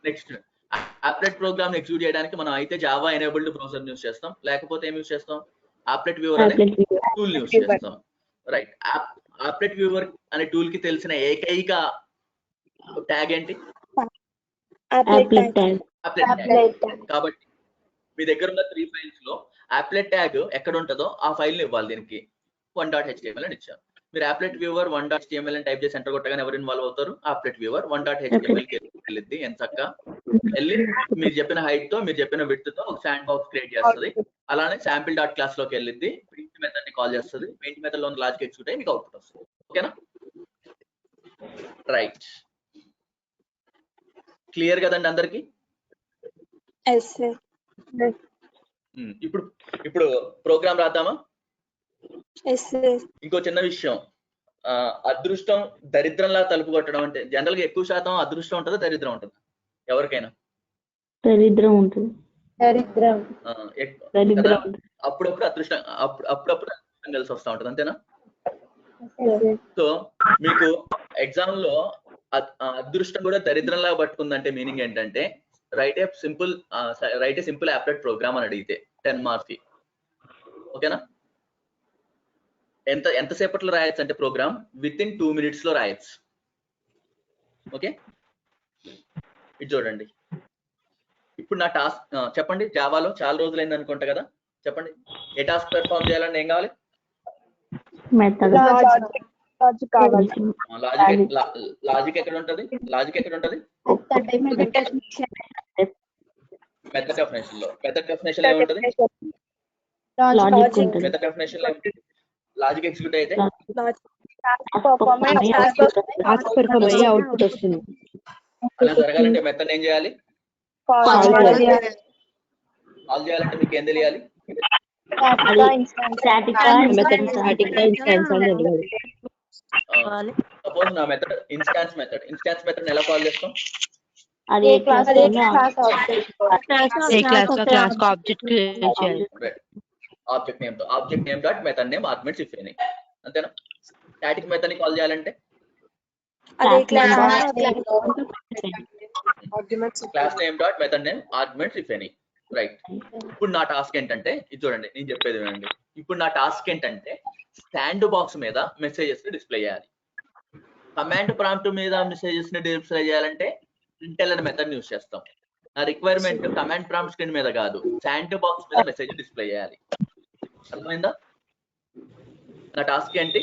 Next, అప్లెట్ programme execute చేయడానికి మనం అయితే జావా ఎనేబుల్డ్ బ్రౌజర్ యూస్ చేస్తాం, లేకపోతే ఏం యూస్ చేస్తాం? అప్లెట్ వ్యూవర్ అనే టూల్ యూస్ చేస్తాం. రైట్. అప్లెట్ వ్యూవర్ అనే టూల్ కి తెలిసిన ఏకైక ట్యాగ్ ఏంటి? Applet tag. అప్లెట్ ట్యాగ్. కాబట్టి మీ దగ్గర ఉన్న 3 ఫైల్స్ లో అప్లెట్ ట్యాగ్ ఎక్కడ ఉంటుందో ఆ ఫైల్ ని ఇవ్వాలి. దీనికి 1.html అని ఇచ్చారు. మీరు అప్లెట్ వ్యూవర్ 1.html అని టైప్ చేసి ఎంటర్ కొట్టగానే ఎవరు ఇన్వాల్వ్ అవుతారు? అప్లెట్ వ్యూవర్ 1.html కి వెళ్ళిద్ది. ఎంచక్క వెళ్ళి మీరు చెప్పిన హైట్ తో, మీరు చెప్పిన విడ్త్ తో ఒక శాండ్ బాక్స్ క్రియేట్ చేస్తుంది. అలానే శాంపిల్ డాట్ క్లాస్ లోకి వెళ్ళిద్ది, ప్రింట్ మెథడ్ ని కాల్ చేస్తుంది. ప్రింట్ మెథడ్ లో లాజిక్ ఎగ్జిక్యూట్ అయ్యి మీకు అవుట్పుట్ వస్తుంది. ఓకేనా? రైట్. క్లియర్ కదండి అందరికి? ఇప్పుడు ప్రోగ్రామ్ రాద్దామా? ఇంకో చిన్న విషయం, అదృష్టం దరిద్రంలా తలుపు కొట్టడం అంటే జనరల్ గా ఎక్కువ శాతం అదృష్టం ఉంటుందా, దరిద్రం ఉంటుందా? ఎవరికైనా దరిద్రం ఉంటుంది. అప్పుడప్పుడు అదృష్టం కలిసి వస్తూ ఉంటుంది, అంతేనా? సో మీకు ఎగ్జామ్ లో అదృష్టం కూడా దరిద్రంలా పట్టుకుందంటే మీనింగ్ ఏంటంటే write a simple applet program అని అడిగితే 10 మార్క్స్ కి. ఓకేనా? ఎంతసేపట్లో రాయొచ్చు అంటే ప్రోగ్రామ్ విత్ ఇన్ 2 minutes లో రాయొచ్చు. ఓకే, ఇది చూడండి. ఇప్పుడు నా టాస్క్ చెప్పండి. జావాలో చాలా రోజులైంది అనుకుంటా కదా, చెప్పండి ఏ టాస్క్ పెర్ఫార్మ్ చేయాలంటే ఏం కావాలి? లాజిక్ ఎక్కడ ఉంటది? మెథడ్ డెఫినేషన్ లో. మెథడ్ డెఫినేషన్ ఏముంటది? మెథడ్ డెఫినేషన్ లో లాజిక్ ఎగ్జిక్యూట్ అయితే అవుట్పుట్ వస్తుంది. అలా జరగాలంటే మెథడ్ ఏం చేయాలి? కాల్ చేయాలంటే మీకు ఏం తెలియాలి? సపోజ్ నా మెథడ్ ఇన్స్టాన్స్ మెథడ్ ఎలా కాల్ చేస్తాం? అది object name dot method name arguments if any, అంతేనా? స్టాటిక్ మెథడ్ ని కాల్ చేయాలంటే అదే class class name class name dot method name arguments if any. Right. ఇప్పుడు నా టాస్క్ ఏంటంటే ఇది చూడండి, నేను చెప్పేది వినండి. ఇప్పుడు నా టాస్క్ ఏంటంటే శాండ్ బాక్స్ మీద మెసేజెస్ ని డిస్ప్లే చేయాలి. కమాండ్ ప్రాంప్ట్ మీద మెసేజెస్ ని డిస్ప్లే చేయాలంటే ప్రింట్ఎల్ అనే మెథడ్ యూస్ చేస్తాం. నా రిక్వైర్మెంట్ కమాండ్ ప్రాంప్ట్ స్క్రీన్ మీద కాదు, శాండ్ బాక్స్ మీద మెసేజ్ డిస్ప్లే చేయాలి. అర్థమైందా? నా టాస్క్ ఏంటి?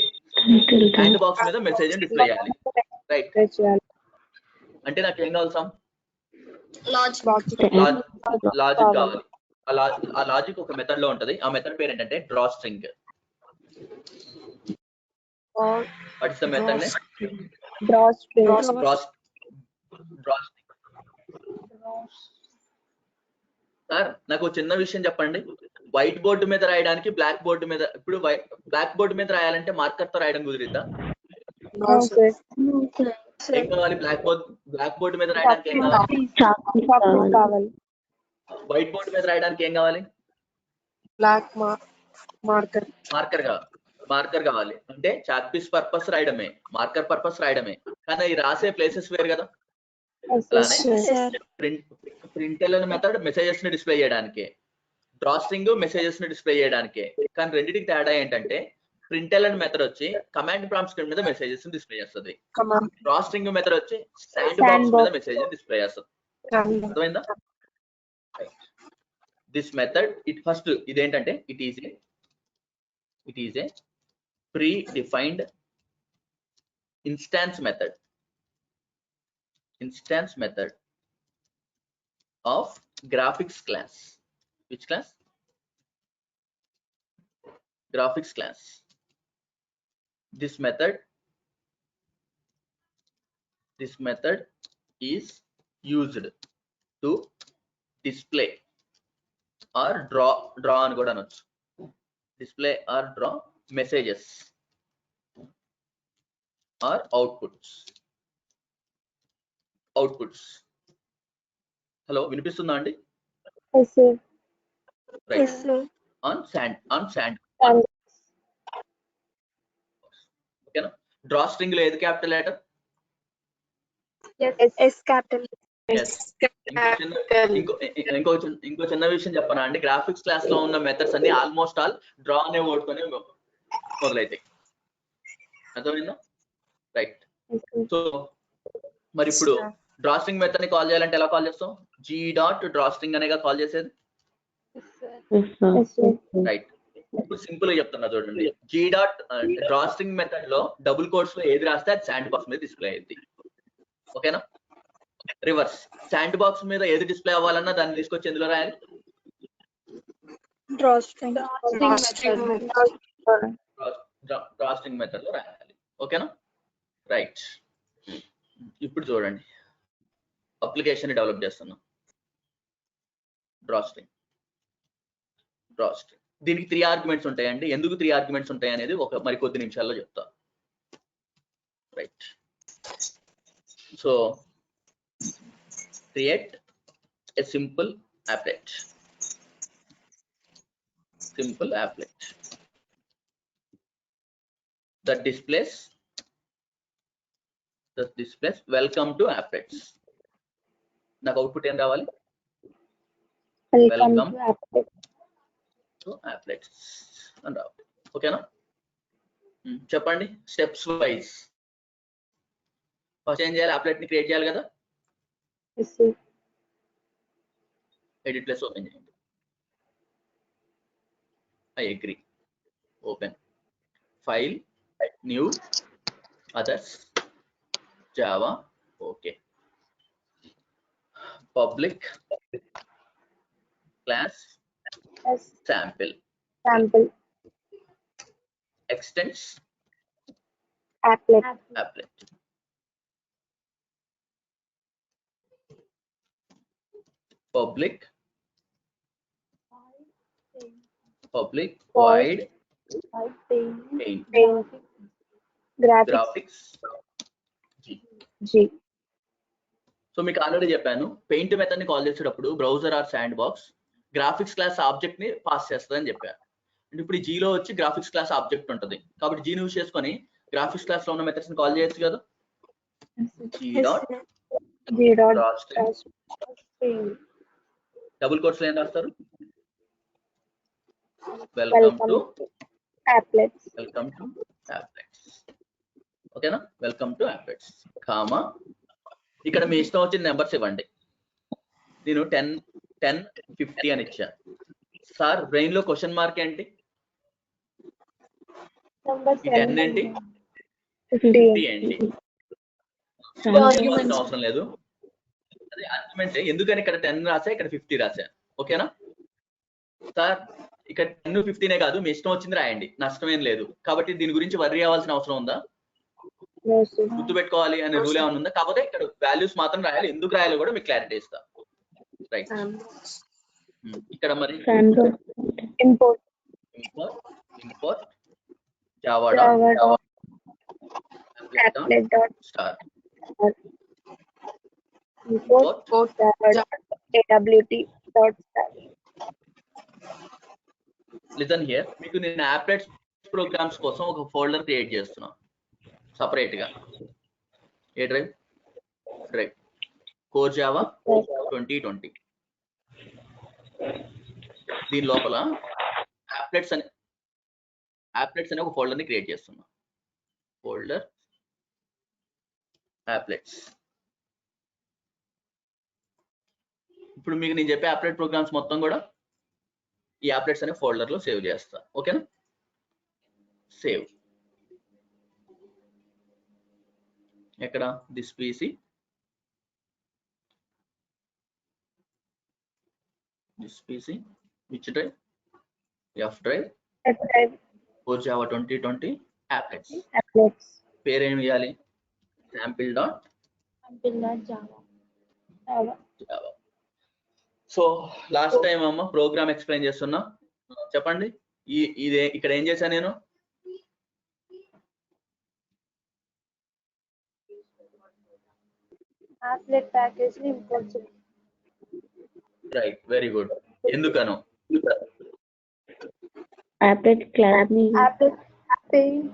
శాండ్ బాక్స్ మీద మెసేజ్ డిస్ప్లే చేయాలి. రైట్. అంటే నాకు ఏం కావాలి? సమ్ లాజిక్ కావాలి. ఆ లాజిక్ ఒక మెథడ్ లో ఉంటది. ఆ మెథడ్ పేరు ఏంటంటే draw string. What is the method name? draw string. Draw string. Sir నాకు చిన్న విషయం చెప్పండి. వైట్ బోర్డు మీద రాయడానికి బ్లాక్ బోర్డు మీద, ఇప్పుడు బ్లాక్ బోర్డు మీద రాయాలంటే మార్కర్ తో రాయడం కుదిరిద్దా? ఏం కావాలి? బ్లాక్ బోర్డు మీద రాయడానికి ఏం కావాలి? వైట్ బోర్డు మీద రాయడానికి ఏం కావాలి? మార్కర్ కావాలి. అంటే చాక్ పీస్ పర్పస్ రాయడమే, మార్కర్ పర్పస్ రాయడమే, కానీ ఈ రాసే ప్లేసెస్ వేరు కదా. అలానే ప్రింట్ఎల్ అనే మెథడ్ మెసేజెస్ ని డిస్ప్లే చేయడానికే, డ్రా స్ట్రింగ్ మెసేజెస్ ని డిస్ప్లే చేయడానికే. కానీ రెండింటికి తేడా ఏంటంటే ప్రింట్ఎల్ అనే మెథడ్ వచ్చి కమాండ్ ప్రాంప్ట్ స్క్రీన్ మీద మెసేజెస్ ని డిస్ప్లే చేస్తుంది. డ్రా స్ట్రింగ్ మెథడ్ వచ్చి శాండ్ బాక్స్ మీద మెసేజ్ డిస్ప్లే చేస్తుంది. అర్థమైందా? దిస్ మెథడ్ ఫస్ట్ ఇదేంటంటే it is a pre-defined instance method of graphics class. Which class? Graphics class. This method is used to display or draw అని కూడా అనొచ్చు. Display or draw messages or outputs. Hello, వినిపిస్తుందా అండి? Right. On sand. ఓకేనా? Draw string లో ఏది capital letter? ఇంకో చిన్న విషయం చెప్పనా అండి, గ్రాఫిక్స్ క్లాస్ లో ఉన్న మెథడ్స్ అన్ని ఆల్మోస్ట్ ఆల్ డ్రా అనే వర్డ్ తోనే మొదలైతాయి. అర్థమైందా? రైట్. సో మరి ఇప్పుడు డ్రా స్ట్రింగ్ మెథడ్ ని కాల్ చేయాలంటే ఎలా కాల్ చేస్తాం? g.డ్రా స్ట్రింగ్ అనేగా కాల్ చేసేది. రైట్. ఇప్పుడు సింపుల్ గా చెప్తున్నా చూడండి. డ్రా స్ట్రింగ్ మెథడ్ లో డబుల్ కోట్స్ లో ఏది రాస్తే అది శాండ్ బాక్స్ మీద డిస్ప్లే అయ్యింది. ఓకేనా? రివర్స్, శాండ్ బాక్స్ మీద ఏది డిస్ప్లే అవ్వాలన్నా దాన్ని తీసుకొచ్చి ఎందులో రాయాలి? డ్రా స్ట్రింగ్ మెథడ్ లో రాయాలి. ఓకేనా? రైట్. ఇప్పుడు చూడండి, అప్లికేషన్ డెవలప్ చేస్తున్నాం. Draw string. దీనికి 3 ఆర్గ్యుమెంట్స్ ఉంటాయండి. ఎందుకు 3 ఆర్గ్యుమెంట్స్ ఉంటాయి అనేది మరికొద్ది నిమిషాల్లో చెప్తా. Right. So create a simple applet that displays welcome to applets. నాకు అవుట్పుట్ ఏం రావాలి? వెల్కమ్ టు applets అని రావాలి. ఓకేనా? చెప్పండి స్టెప్స్ వైజ్. ఫస్ట్ ఏం చేయాలి? అప్లెట్ ని క్రియేట్ చేయాలి కదా. ఎడిట్ ప్లస్ ఓపెన్ చేయండి. I agree. Open file, new, others, Java. Okay. Public class sample extends applet. Public void paint graphics G. So మీకు ఆల్రెడీ చెప్పాను, పెయింట్ మెథడ్ ని కాల్ చేసేటప్పుడు browser or sandbox graphics class object ని pass చేస్తుందని చెప్పాను. అంటే ఇప్పుడు ఈ జీలో వచ్చి గ్రాఫిక్స్ క్లాస్ ఆబ్జెక్ట్ ఉంటుంది, కాబట్టి జీని యూజ్ చేసుకొని గ్రాఫిక్స్ క్లాస్ లో ఉన్న మెథడ్స్ ని కాల్ చేయొచ్చు కదా. G dot G dot drawstring string. Double quotes ఏం రాస్తారు? Welcome to applets. ఓకేనా? వెల్కమ్ టు applets కామా ఇక్కడ మీ ఇష్టం వచ్చిన నెంబర్స్ ఇవ్వండి. నేను 10 50 అని ఇచ్చా. సార్ బ్రెయిన్ లో క్వశ్చన్ మార్క్ ఏంటి? Numbers ఈ 10 ఏంటి? 50. 50 ఏంటి? అవసరం లేదు. అదే ఆర్గ్యుమెంట్. ఎందుకని ఇక్కడ 10 రాసా, ఇక్కడ 50 రాసా. ఓకేనా సార్? ఇక్కడ 10 15 కాదు, మీ ఇష్టం వచ్చింది రాయండి, నష్టమేం లేదు. కాబట్టి దీని గురించి వర్రీ అవ్వాల్సిన అవసరం ఉందా? గుర్తు పెట్టుకోవాలి అనే రూల్ ఏమైనా ఉందా? కాకపోతే ఇక్కడ వాల్యూస్ మాత్రం రాయాలి. ఎందుకు రాయాలో కూడా మీకు క్లారిటీ ఇస్తా. రైట్. ఇక్కడ మరి Import java applet dot star import awt dot star. Listen here. మీకు నేను applets ప్రోగ్రామ్స్ కోసం ఒక ఫోల్డర్ క్రియేట్ చేస్తున్నా సపరేట్ గా. ఏ డ్రైవ్? Core Java 2020. దీని లోపల applets అనే ఒక ఫోల్డర్ ని క్రియేట్ చేస్తున్నా. Folder applets. ఇప్పుడు మీకు నేను చెప్పే applet ప్రోగ్రామ్స్ మొత్తం కూడా ఈ applets అనే ఫోల్డర్ లో సేవ్ చేస్తా. ఓకేనా? సేవ్ ఎక్కడ? This PC, which drive? F drive, core Java 2020 applets. పేరేమి ఇవ్వాలి? Sample dot Java. So last time అమ్మ ప్రోగ్రామ్ ఎక్స్ప్లెయిన్ చేస్తున్నా, చెప్పండి. ఇదే ఇక్కడ ఏం చేశాను నేను? Applet package ని import చేయాలి. Right, very good. ఎందుకను? applet class ని Applet paint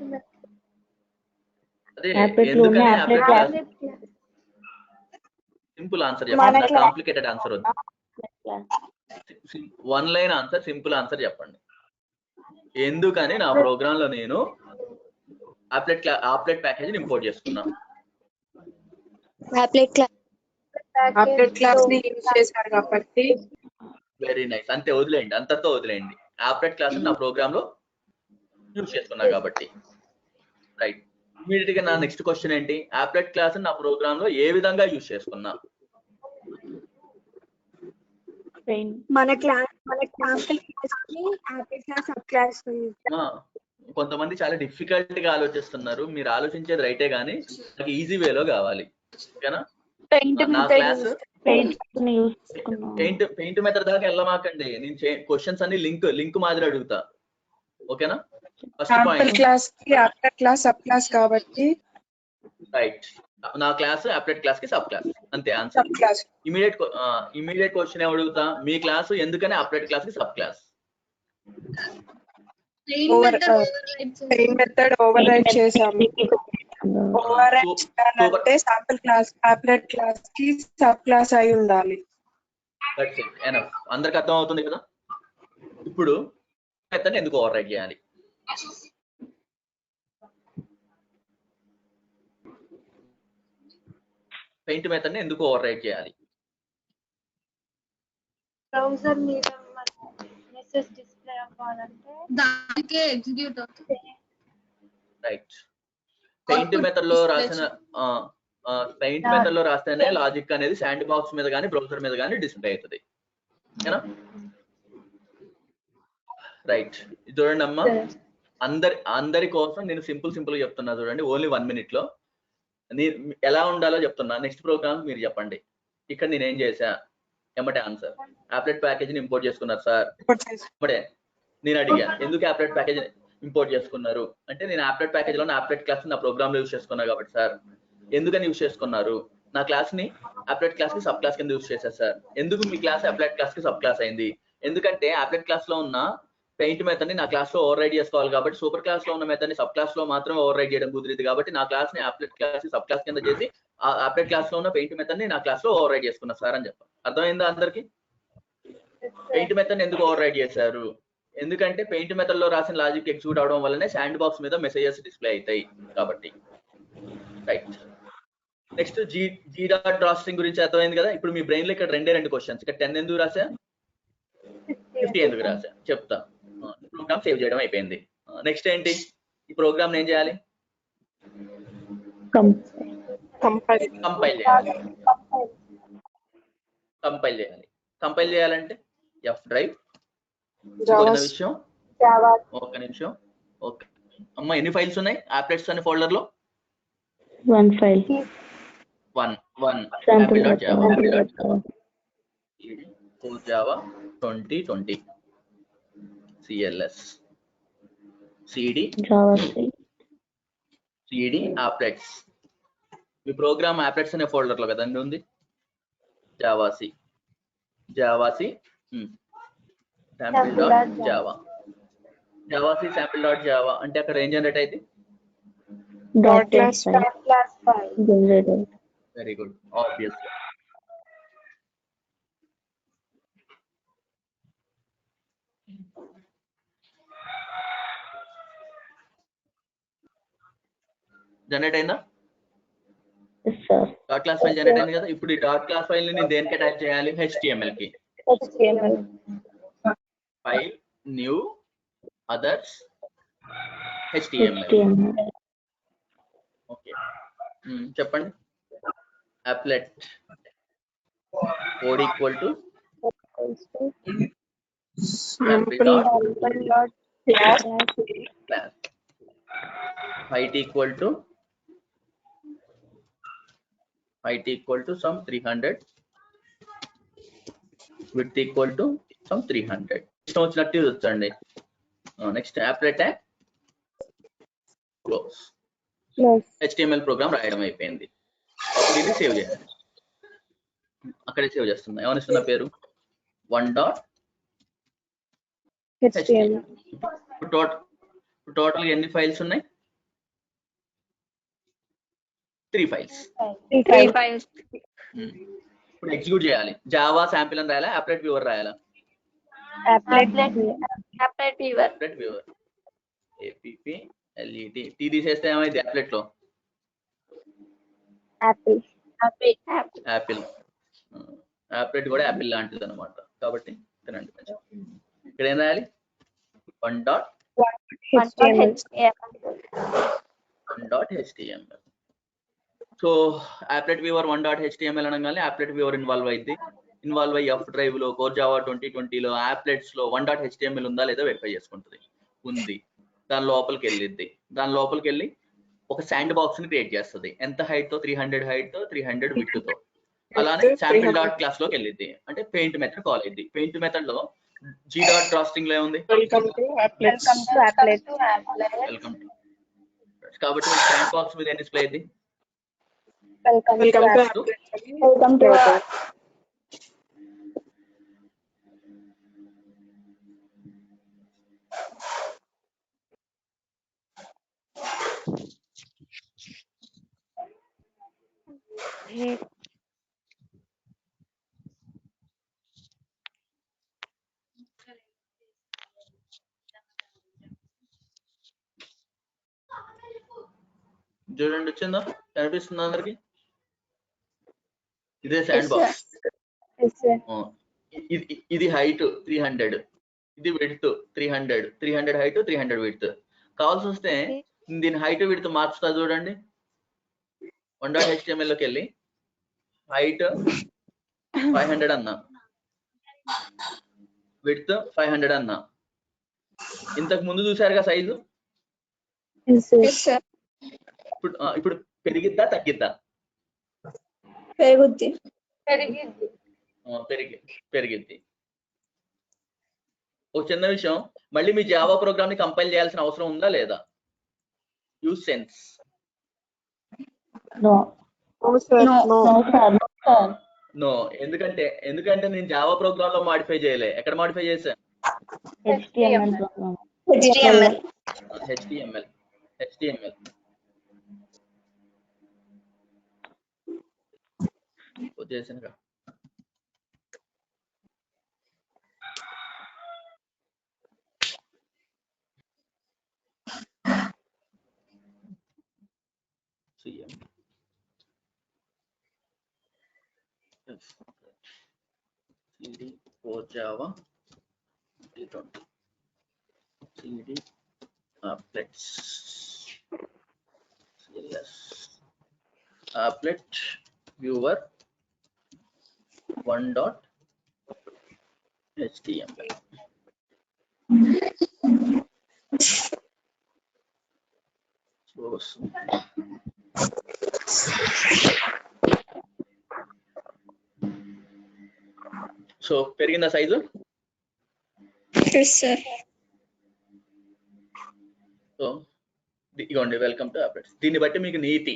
అదే applet ఎందుకని లోనే applet applet class? class simple answer చెప్పండి, మన కాంప్లికేటెడ్ ఆన్సర్ వద్దు. class. 1 line answer, simple answer చెప్పండి. ఎందుకని నా ప్రోగ్రామ్ లో నేను applet ప్యాకేజ్ ఇంపోర్ట్ చేసుకున్నా? applet క్లాస్ ని యూజ్ చేశారు కాబట్టి. Very nice. అంతే, వదిలేయండి, అంతతో వదిలేయండి. applet క్లాస్ నా ప్రోగ్రామ్ లో యూజ్ చేసుకున్నా కాబట్టి. రైట్. ఇమీడియట్ గా నా నెక్స్ట్ క్వశ్చన్ ఏంటి? applet క్లాస్ నా ప్రోగ్రామ్ లో ఏ విధంగా యూజ్ చేసుకున్నా? మన శాంపుల్ క్లాస్ ని applet class సబ్ క్లాస్ కొంతమంది చాలా డిఫికల్ట్ గా ఆలోచిస్తున్నారు. మీరు ఆలోచించేది రైటే కానీ నాకు ఈజీ వేలో కావాలి. ఓకేనా? నా క్లాస్ పెయింట్ మెథడ్ దాకా వెళ్ళమాకండి. నేను క్వశ్చన్స్ అన్ని లింక్ మాదిరి అడుగుతా. ఓకేనా? ఫస్ట్ పాయింట్ క్లాస్ కి applet క్లాస్ సబ్ క్లాస్ కాబట్టి. రైట్. నా క్లాస్ applet క్లాస్ కి సబ్ క్లాస్, అంతే ఆన్సర్. ఇమీడియట్ క్వశ్చన్ అడుగుతా, మీ క్లాస్ ఎందుకని applet క్లాస్ కి subclass? Paint method override చేసాము. ఓవర్ రైడ్ చేయాలంటే శాంపుల్ క్లాస్ applet క్లాస్ కి సబ్ క్లాస్ అయి ఉండాలి. That's it, enough. అందరికి అర్థం అవుతుంది కదా? ఇప్పుడు మెథడ్ ఎందుకు ఓవర్ రైడ్ చేయాలి? పెయింట్ మెథడ్ ని ఎందుకు ఓవర్ రైడ్ చేయాలి? బ్రౌజర్ మీద మెసేజ్ డిస్ప్లే అవ్వాలంటే దానికే ఎగ్జిక్యూట్ అవుతుంది. రైట్. పెయింట్ మెథడ్ లో రాసిన పెయింట్ మెథడ్ లో రాస్తేనే లాజిక్ అనేది శాండ్ బాక్స్ మీద కానీ బ్రౌజర్ మీద కానీ డిస్ప్లే అవుతుంది. ఓకేనా? రైట్. చూడండి అమ్మా, అందరి కోసం నేను సింపుల్ గా చెప్తున్నా. చూడండి, ఓన్లీ 1 minute లో ఎలా ఉండాలో చెప్తున్నా. నెక్స్ట్ ప్రోగ్రామ్ మీరు చెప్పండి. ఇక్కడ నేను ఏం చేశా? ఎమ్మటే ఆన్సర్. applet ప్యాకేజ్ ని ఇంపోర్ట్ చేసుకున్నారు సార్. ఎమ్మటే నేను అడిగా, ఎందుకు applet ప్యాకేజ్ ఇంపోర్ట్ చేసుకున్నారు అంటే, నేను applet ప్యాకేజ్ లో applet క్లాస్ నా ప్రోగ్రామ్ లో యూజ్ చేసుకున్నా కాబట్టి సార్. ఎందుకని యూజ్ చేసుకున్నారు? నా క్లాస్ ని applet క్లాస్ కి సబ్ క్లాస్ కింద యూజ్ చేశారు సార్. ఎందుకు మీ క్లాస్ applet క్లాస్ కి సబ్ క్లాస్ అయింది? ఎందుకంటే applet క్లాస్ లో ఉన్న పెయింట్ మెథడ్ ని నా క్లాస్ లో ఓవర్ రైడ్ చేసుకోవాలి కాబట్టి సూపర్ క్లాస్ లో ఉన్న మెథడ్ ని సబ్ క్లాస్ లో మాత్రం ఓవర్ రైడ్ చేయడం కుదిరింది కాబట్టి నా క్లాస్ ని అప్లెట్ క్లాస్ సబ్ క్లాస్ కింద చేసి ఆ అప్లెట్ క్లాస్ లో ఉన్న పెయింట్ మెథడ్ ని నా క్లాస్ లో ఓవర్ రైడ్ చేసుకున్నా సార్ అని చెప్పాను. అర్థమైందా అందరికి? పెయింట్ మెథడ్ ఎందుకు ఓవర్ రైడ్ చేశారు? ఎందుకంటే పెయింట్ మెథడ్ లో రాసిన లాజిక్ ఎగ్జిక్యూట్ అవడం వల్లనే శాండ్ బాక్స్ మీద మెసేజెస్ డిస్ప్లే అవుతాయి కాబట్టి. రైట్, నెక్స్ట్ జీ డాట్ డ్రాస్టింగ్ గురించి అర్థమైంది కదా. ఇప్పుడు మీ బ్రెయిన్ లో ఇక్కడ రెండు క్వశ్చన్స్, ఇక్కడ 10 ఎందుకు రాసా, 50 ఎందుకు రాసా చెప్తా. ప్రోగ్రామ్ సేవ్ చేయడం అయిపోయింది. నెక్స్ట్ ఏంటి, ఈ ప్రోగ్రామ్ ఏం చేయాలి? కంపైల్ చేయాలంటే ఎఫ్ డ్రైవ్. విషయం ఒక నిమిషం. ఓకే అమ్మ, ఎన్ని ఫైల్స్ ఉన్నాయి ఆప్లెట్స్ అనే ఫోల్డర్ లో? 1 file. 1 Java 2020 CLS CD applets. మీ ప్రోగ్రామ్ applets అనే ఫోల్డర్ లో కదండి ఉంది. Java C sample.java sample.java అంటే అక్కడ ఏం జనరేట్ అయితే వెరీ గుడ్, ఆబ్వియస్. జనరేట్ అయిందా? డాట్ క్లాస్ ఫైల్ జనరేట్ అయింది కదా. ఇప్పుడు ఈ డాట్ క్లాస్ ఫైల్ ని నేను దేనికి అటాచ్ చేయాలి? HTML కి. File new others HTML. Okay చెప్పండి. applet code equal to sample.class, height equal to some 300, width equal to some 300. ఇష్టం వచ్చినట్టు చూడండి. Next applet close. HTML program రాయడం అయిపోయింది. దీన్ని సేవ్ చేయాలి. అక్కడే సేవ్ చేస్తున్నా. ఏమనిస్తున్న పేరు 1.html. టోటల్ ఎన్ని ఫైల్స్ ఉన్నాయి? 3 ఫైల్స్. ఇప్పుడు ఎగ్జిక్యూట్ చేయాలి. జావా శాంపిల్ అని రాయాలా, అప్లెట్ వ్యూవర్ రాయాలా? Applet viewer. APPLET టీ తీసేస్తే ఏమైంది అప్లెట్ లో? యాపిల్. అప్లెట్ కూడా యాపిల్ లాంటిది అనమాట కాబట్టి తినండి. ఇక్కడ ఏం రాయాలి? 1.html. So applet viewer 1.html అనగానే applet viewer ఇన్వాల్వ్ అయ్యి ఎఫ్ డ్రైవ్ లో కోర్ జావా 2020 లో applets లో 1.html ఉందా లేదా వెరిఫై చేసుకుంటుంది. ఉంది. దాని లోపలికి వెళ్ళి ఒక శాండ్ బాక్స్ ని క్రియేట్ చేస్తుంది. ఎంత హైట్ తో? 300 హైట్ తో, 300 విడ్త్ తో. అలానే శాంపిల్ డాట్ క్లాస్ లోకి వెళ్ళిద్ది, అంటే పెయింట్ మెథడ్ కాల్ అయింది. పెయింట్ మెథడ్ లో జీ డాట్ డ్రాస్టింగ్ లో ఉంది వెల్కమ్ టు కాబట్టి శాండ్ బాక్స్ మీద ఏం డిస్ప్లే అయింది? Welcome to చూడండి, వచ్చిందా? కనిపిస్తుందా అందరికి? ఇదే శాండ్ బాక్స్. ఇది హైట్ 300, ఇది విడ్త్ 300 హైట్, 300 విడ్త్. కావాల్సి వస్తే దీని హైట్ విడ్త్ మార్చుతా చూడండి. 1.html లోకి వెళ్ళి హైట్ 500 అన్నా, విడ్త్ 500 అన్నా. ఇంతకు ముందు చూసారుగా సైజు. ఇప్పుడు పెరిగిద్దా తగ్గిద్దా? పెరిగిద్ది. ఒక చిన్న విషయం, మళ్ళీ మీ జావా ప్రోగ్రామ్ ని కంపైల్ చేయాల్సిన అవసరం ఉందా లేదా? Use sense. నో. ఎందుకంటే నేను జావా ప్రోగ్రామ్ లో మాడిఫై చేయలే. ఎక్కడ మాడిఫై చేశా? HTML program. HTML. HTML వచ్చేసానుగా. CM CD for Java 2020 CD applets CSS applet viewer 1.html. So పెరిగిందా సైజు? Yes, sir. సో ఇగోండి వెల్కమ్ టు అప్డేట్స్. దీన్ని బట్టి మీకు నీతి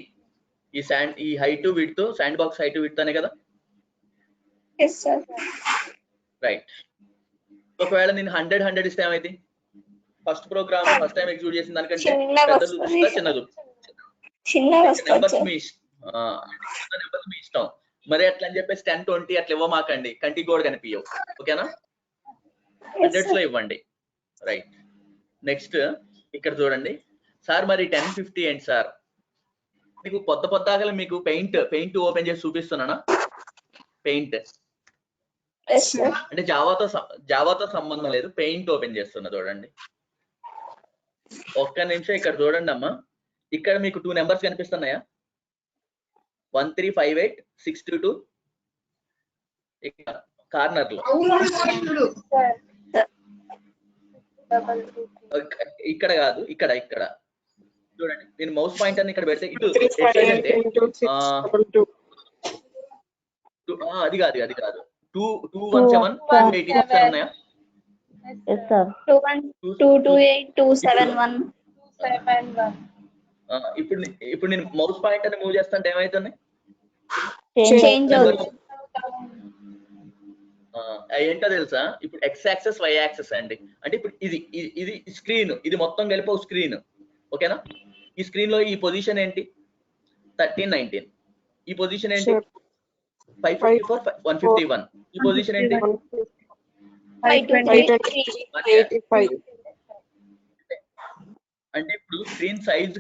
ఈ height width sandbox height width అనే కదా. Yes, sir. రైట్. ఒకవేళ నేను 100 ఇస్తే ఏమైంది? First program first time execute చేసిన దానికంటే పెద్ద చూపిస్తా చిన్న చూపిస్తా నెంబర్స్ మీ ఇష్టం. మరి అట్లా అని చెప్పేసి 10 20 అట్లా ఇవ్వమాకండి, కంటికి కూడా కనిపించవు. ఓకేనా? 100s లో ఇవ్వండి. రైట్. నెక్స్ట్ ఇక్కడ చూడండి సార్, మరి 10 50 ఏంటి సార్? మీకు పొద్దాగల మీకు పెయింట్ ఓపెన్ చేసి చూపిస్తున్నానా? పెయింట్ అంటే జావాతో సంబంధం లేదు, పెయింట్ ఓపెన్ చేస్తున్నా చూడండి. ఒక్క నిమిషం ఇక్కడ చూడండి అమ్మా. ఇక్కడ మీకు 2 నెంబర్స్ కనిపిస్తున్నాయా? 1358622 ఇక్కడ కార్నర్ లో. ఇక్కడ కాదు, ఇక్కడ చూడండి. నేను మౌస్ పాయింటర్ ఇక్కడ పెడితే ఇటు అంటే అది కాదు 217 ఉన్నాయా? Yes, sir. 2128271. ఇప్పుడు నేను మౌస్ పాయింటర్ మూవ్ చేస్తుంటే ఏమైతుంది? Change అవుతుంది. ఏంటో తెలుసా? ఇప్పుడు X యాక్సెస్ Y యాక్సెస్ అండి. అంటే ఇప్పుడు ఇది స్క్రీన్, ఇది మొత్తం కలిపి స్క్రీన్. ఓకేనా? ఈ స్క్రీన్ లో ఈ పొజిషన్ ఏంటి? 13 19. ఈ పొజిషన్ ఏంటి? 554 151. ఈ పొజిషన్ ఏంటి? 523 అంటే ఇప్పుడు స్క్రీన్ సైజ్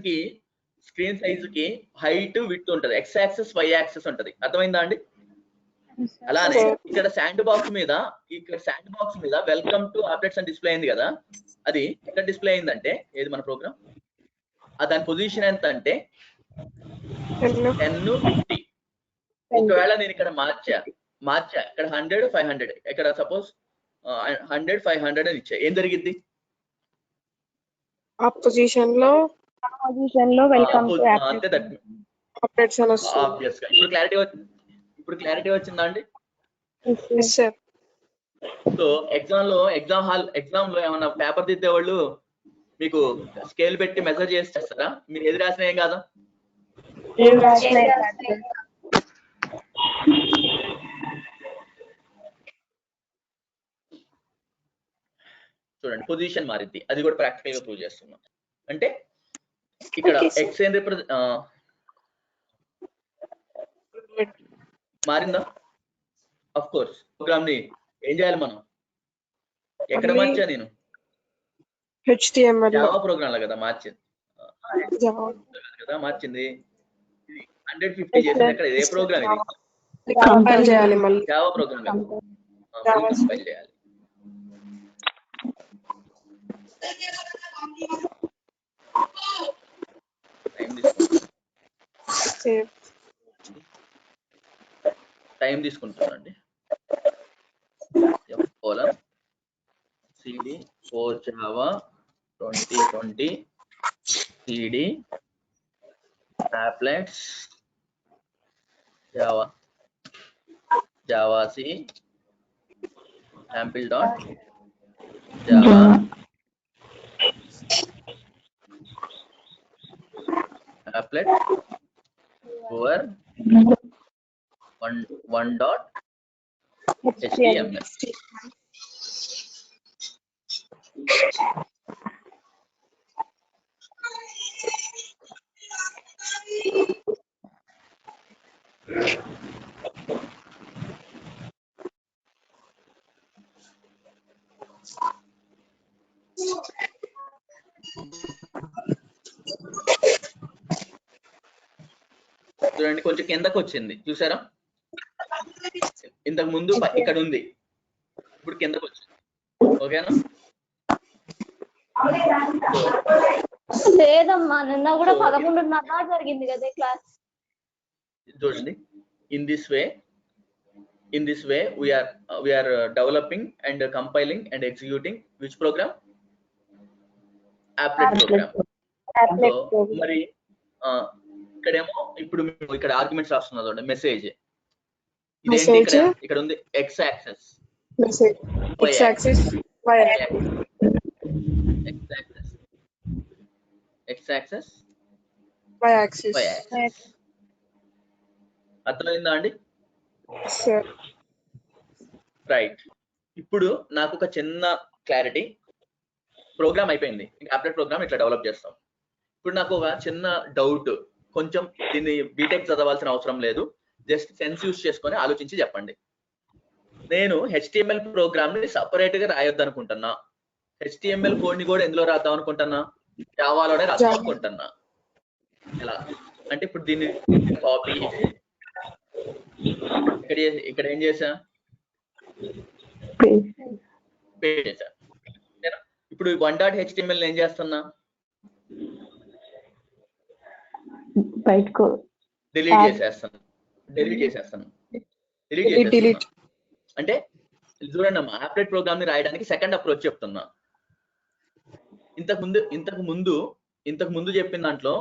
కి హైట్ విడ్త్ ఉంటది, X యాక్సెస్ Y యాక్సెస్ ఉంటది. అర్థమైందా అండి? అలానే ఇక్కడ శాండ్ బాక్స్ మీద వెల్కమ్ టు అప్డేట్స్ అని డిస్ప్లే అయింది కదా. అది ఎక్కడ డిస్ప్లే అయిందంటే, ఏది మన ప్రోగ్రామ్, దాని పొజిషన్ ఎంత అంటే 10 50. ఒకవేళ నేను ఇక్కడ మార్చా ఇక్కడ 100 500, ఇక్కడ సపోజ్ 100 500 అని ఇచ్చా, ఏం జరిగింది? ఆ పొజిషన్ లో వెల్కమ్ టు అప్డేట్స్ అని వస్తుంది. ఆబ్వియస్ గా ఇప్పుడు క్లారిటీ వచ్చిందా అండి? Yes, sir. సో ఎగ్జామ్ లో ఏమన్నా పేపర్ దిద్దేవాళ్ళు మీకు స్కేల్ పెట్టి మెజర్ చేసి చేస్తారా? మీరు ఏది రాసినా ఏం కాదా? చూడండి పొజిషన్ మారింది, అది కూడా ప్రాక్టికల్ గా ప్రూవ్ చేస్తున్నాం. అంటే ఇక్కడ ఎక్స్ ఏం మారిందా? Of course. ప్రోగ్రామ్ ని ఏం చేయాలి మనం? ఎక్కడ మార్చా నేను? HTML జావా ప్రోగ్రామ్ లో కదా మార్చింది. 150 చేసిన ఎక్కడ? ఏ ప్రోగ్రామ్ ఇది? కంపైల్ చేయాలి మళ్ళీ. జావా ప్రోగ్రామ్ కంపైల్ చేయాలి. టైం తీసుకుంటానండి. CD for Java 2020 CD applets Java C sample dot Java applet over 1.html. చూడండి కొంచెం కిందకు వచ్చింది చూసారా, ఇంతకు ముందు ఇక్కడ ఉంది, ఇప్పుడు కిందకు వచ్చింది. ఓకేనా? లేదమ్మా నిన్న కూడా 11:30 జరిగింది కదా క్లాస్. చూడండి, in this way we are developing and compiling and executing which program? Applet program. So, మరి ఇక్కడేమో ఇప్పుడు మేము ఇక్కడ ఆర్గ్యుమెంట్స్ రాస్తున్నా చూడండి, మెసేజ్ ఇదేంటి, ఇక్కడ ఉంది x axis, message x axis, y axis, x axis, y axis. అర్థమైందా అండి? Sir right. ఇప్పుడు నాకు ఒక చిన్న క్లారిటీ, ప్రోగ్రామ్ అయిపోయింది, ఇంకా అప్లెట్ ప్రోగ్రామ్ ఇట్లా డెవలప్ చేస్తాం. ఇప్పుడు నాకు ఒక చిన్న డౌట్, కొంచెం దీన్ని బీటెక్ చదవాల్సిన అవసరం లేదు, జస్ట్ సెన్స్ యూస్ చేసుకొని ఆలోచించి చెప్పండి. నేను HTML ప్రోగ్రామ్ ని సపరేట్ గా రాయొద్దు అనుకుంటున్నా, HTML కోడ్ ని కూడా ఎందులో రాద్దాం అనుకుంటున్నా, జావాలోనే రాద్దాం అనుకుంటున్నా. ఎలా అంటే ఇప్పుడు దీన్ని కాపీ ఇక్కడ ఏం చేసా, పేస్ట్ చేసా. ఇప్పుడు 1.html ఏం చేస్తున్నా, డిలీట్ చేసేస్తాను. అంటే చూడండి అమ్మా, అప్లెట్ ప్రోగ్రామ్ ని రాయడానికి సెకండ్ అప్రోచ్ చెప్తున్నా. ఇంతకు ముందు చెప్పిన దాంట్లో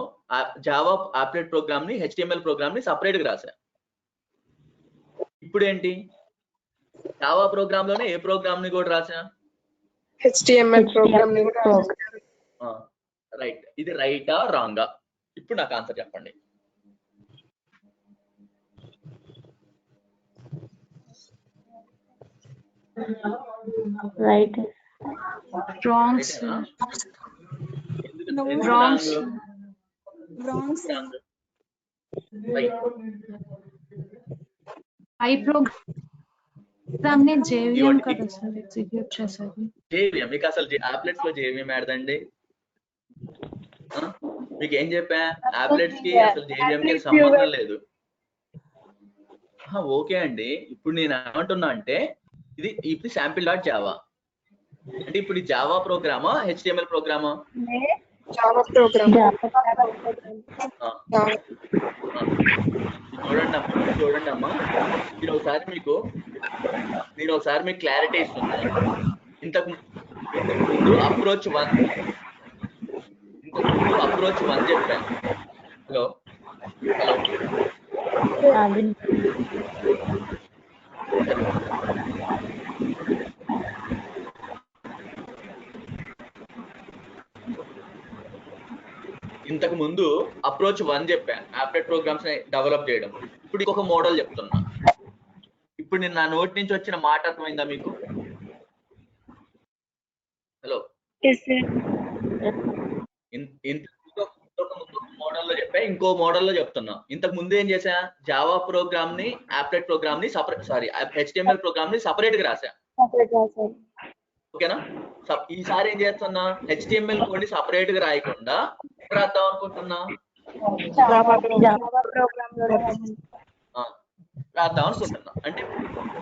జావా అప్లెట్ ప్రోగ్రామ్ ని HTML ప్రోగ్రామ్ ని సపరేట్ గా రాసా. ఇప్పుడు ఏంటి, జావా ప్రోగ్రామ్ లోనే ఏ ప్రోగ్రామ్ ని కూడా రాసా, HTML ప్రోగ్రామ్ ని కూడా రాసా. రైట్. ఇది రైటా రాంగా? ఇప్పుడు నాకు ఆన్సర్ చెప్పండి. రైట్. Wrong. I program ని JVM కదా సార్ ఎగ్జిక్యూట్ చేసేది. JVM మీకు అసలు అప్లెట్స్ లో JVM ఆడదండి. మీకు ఏం చెప్పా, అప్లెట్స్ కి అసలు JVM కి సంబంధం లేదు. ఓకే అండి, ఇప్పుడు నేను ఏమంటున్నా అంటే ఇది శాంపిల్ డాట్ జావా అంటే ఇప్పుడు ఈ జావా ప్రోగ్రామా HTML ప్రోగ్రామా? Java program. చూడండి అమ్మా, నేను ఒకసారి మీకు క్లారిటీ ఇస్తున్నాను. ఇంతకు ముందు అప్రోచ్ 1 చెప్పాను. హలో, ఇంతకు ముందు అప్రోచ్ 1 చెప్పాను, అప్లెట్ ప్రోగ్రామ్స్ డెవలప్ చేయడం. ఇప్పుడు ఇంకొక మోడల్ చెప్తున్నా. ఇప్పుడు నేను నా నోటి నుంచి వచ్చిన మాట అర్థమైందా మీకు? హలో, మోడల్లో చెప్పా, ఇంకో మోడల్లో చెప్తున్నా. ఇంతకు ముందు ఏం చేసా, జావా ప్రోగ్రామ్ ని అప్లెట్ ప్రోగ్రామ్ ని HTML ప్రోగ్రామ్ ని సపరేట్ గా రాసా. ఓకేనా? ఈసారి ఏం చేస్తున్నా, HTML కోడ్ ని సపరేట్ గా రాయకుండా రాద్దాం అనుకుంటున్నా, అంటే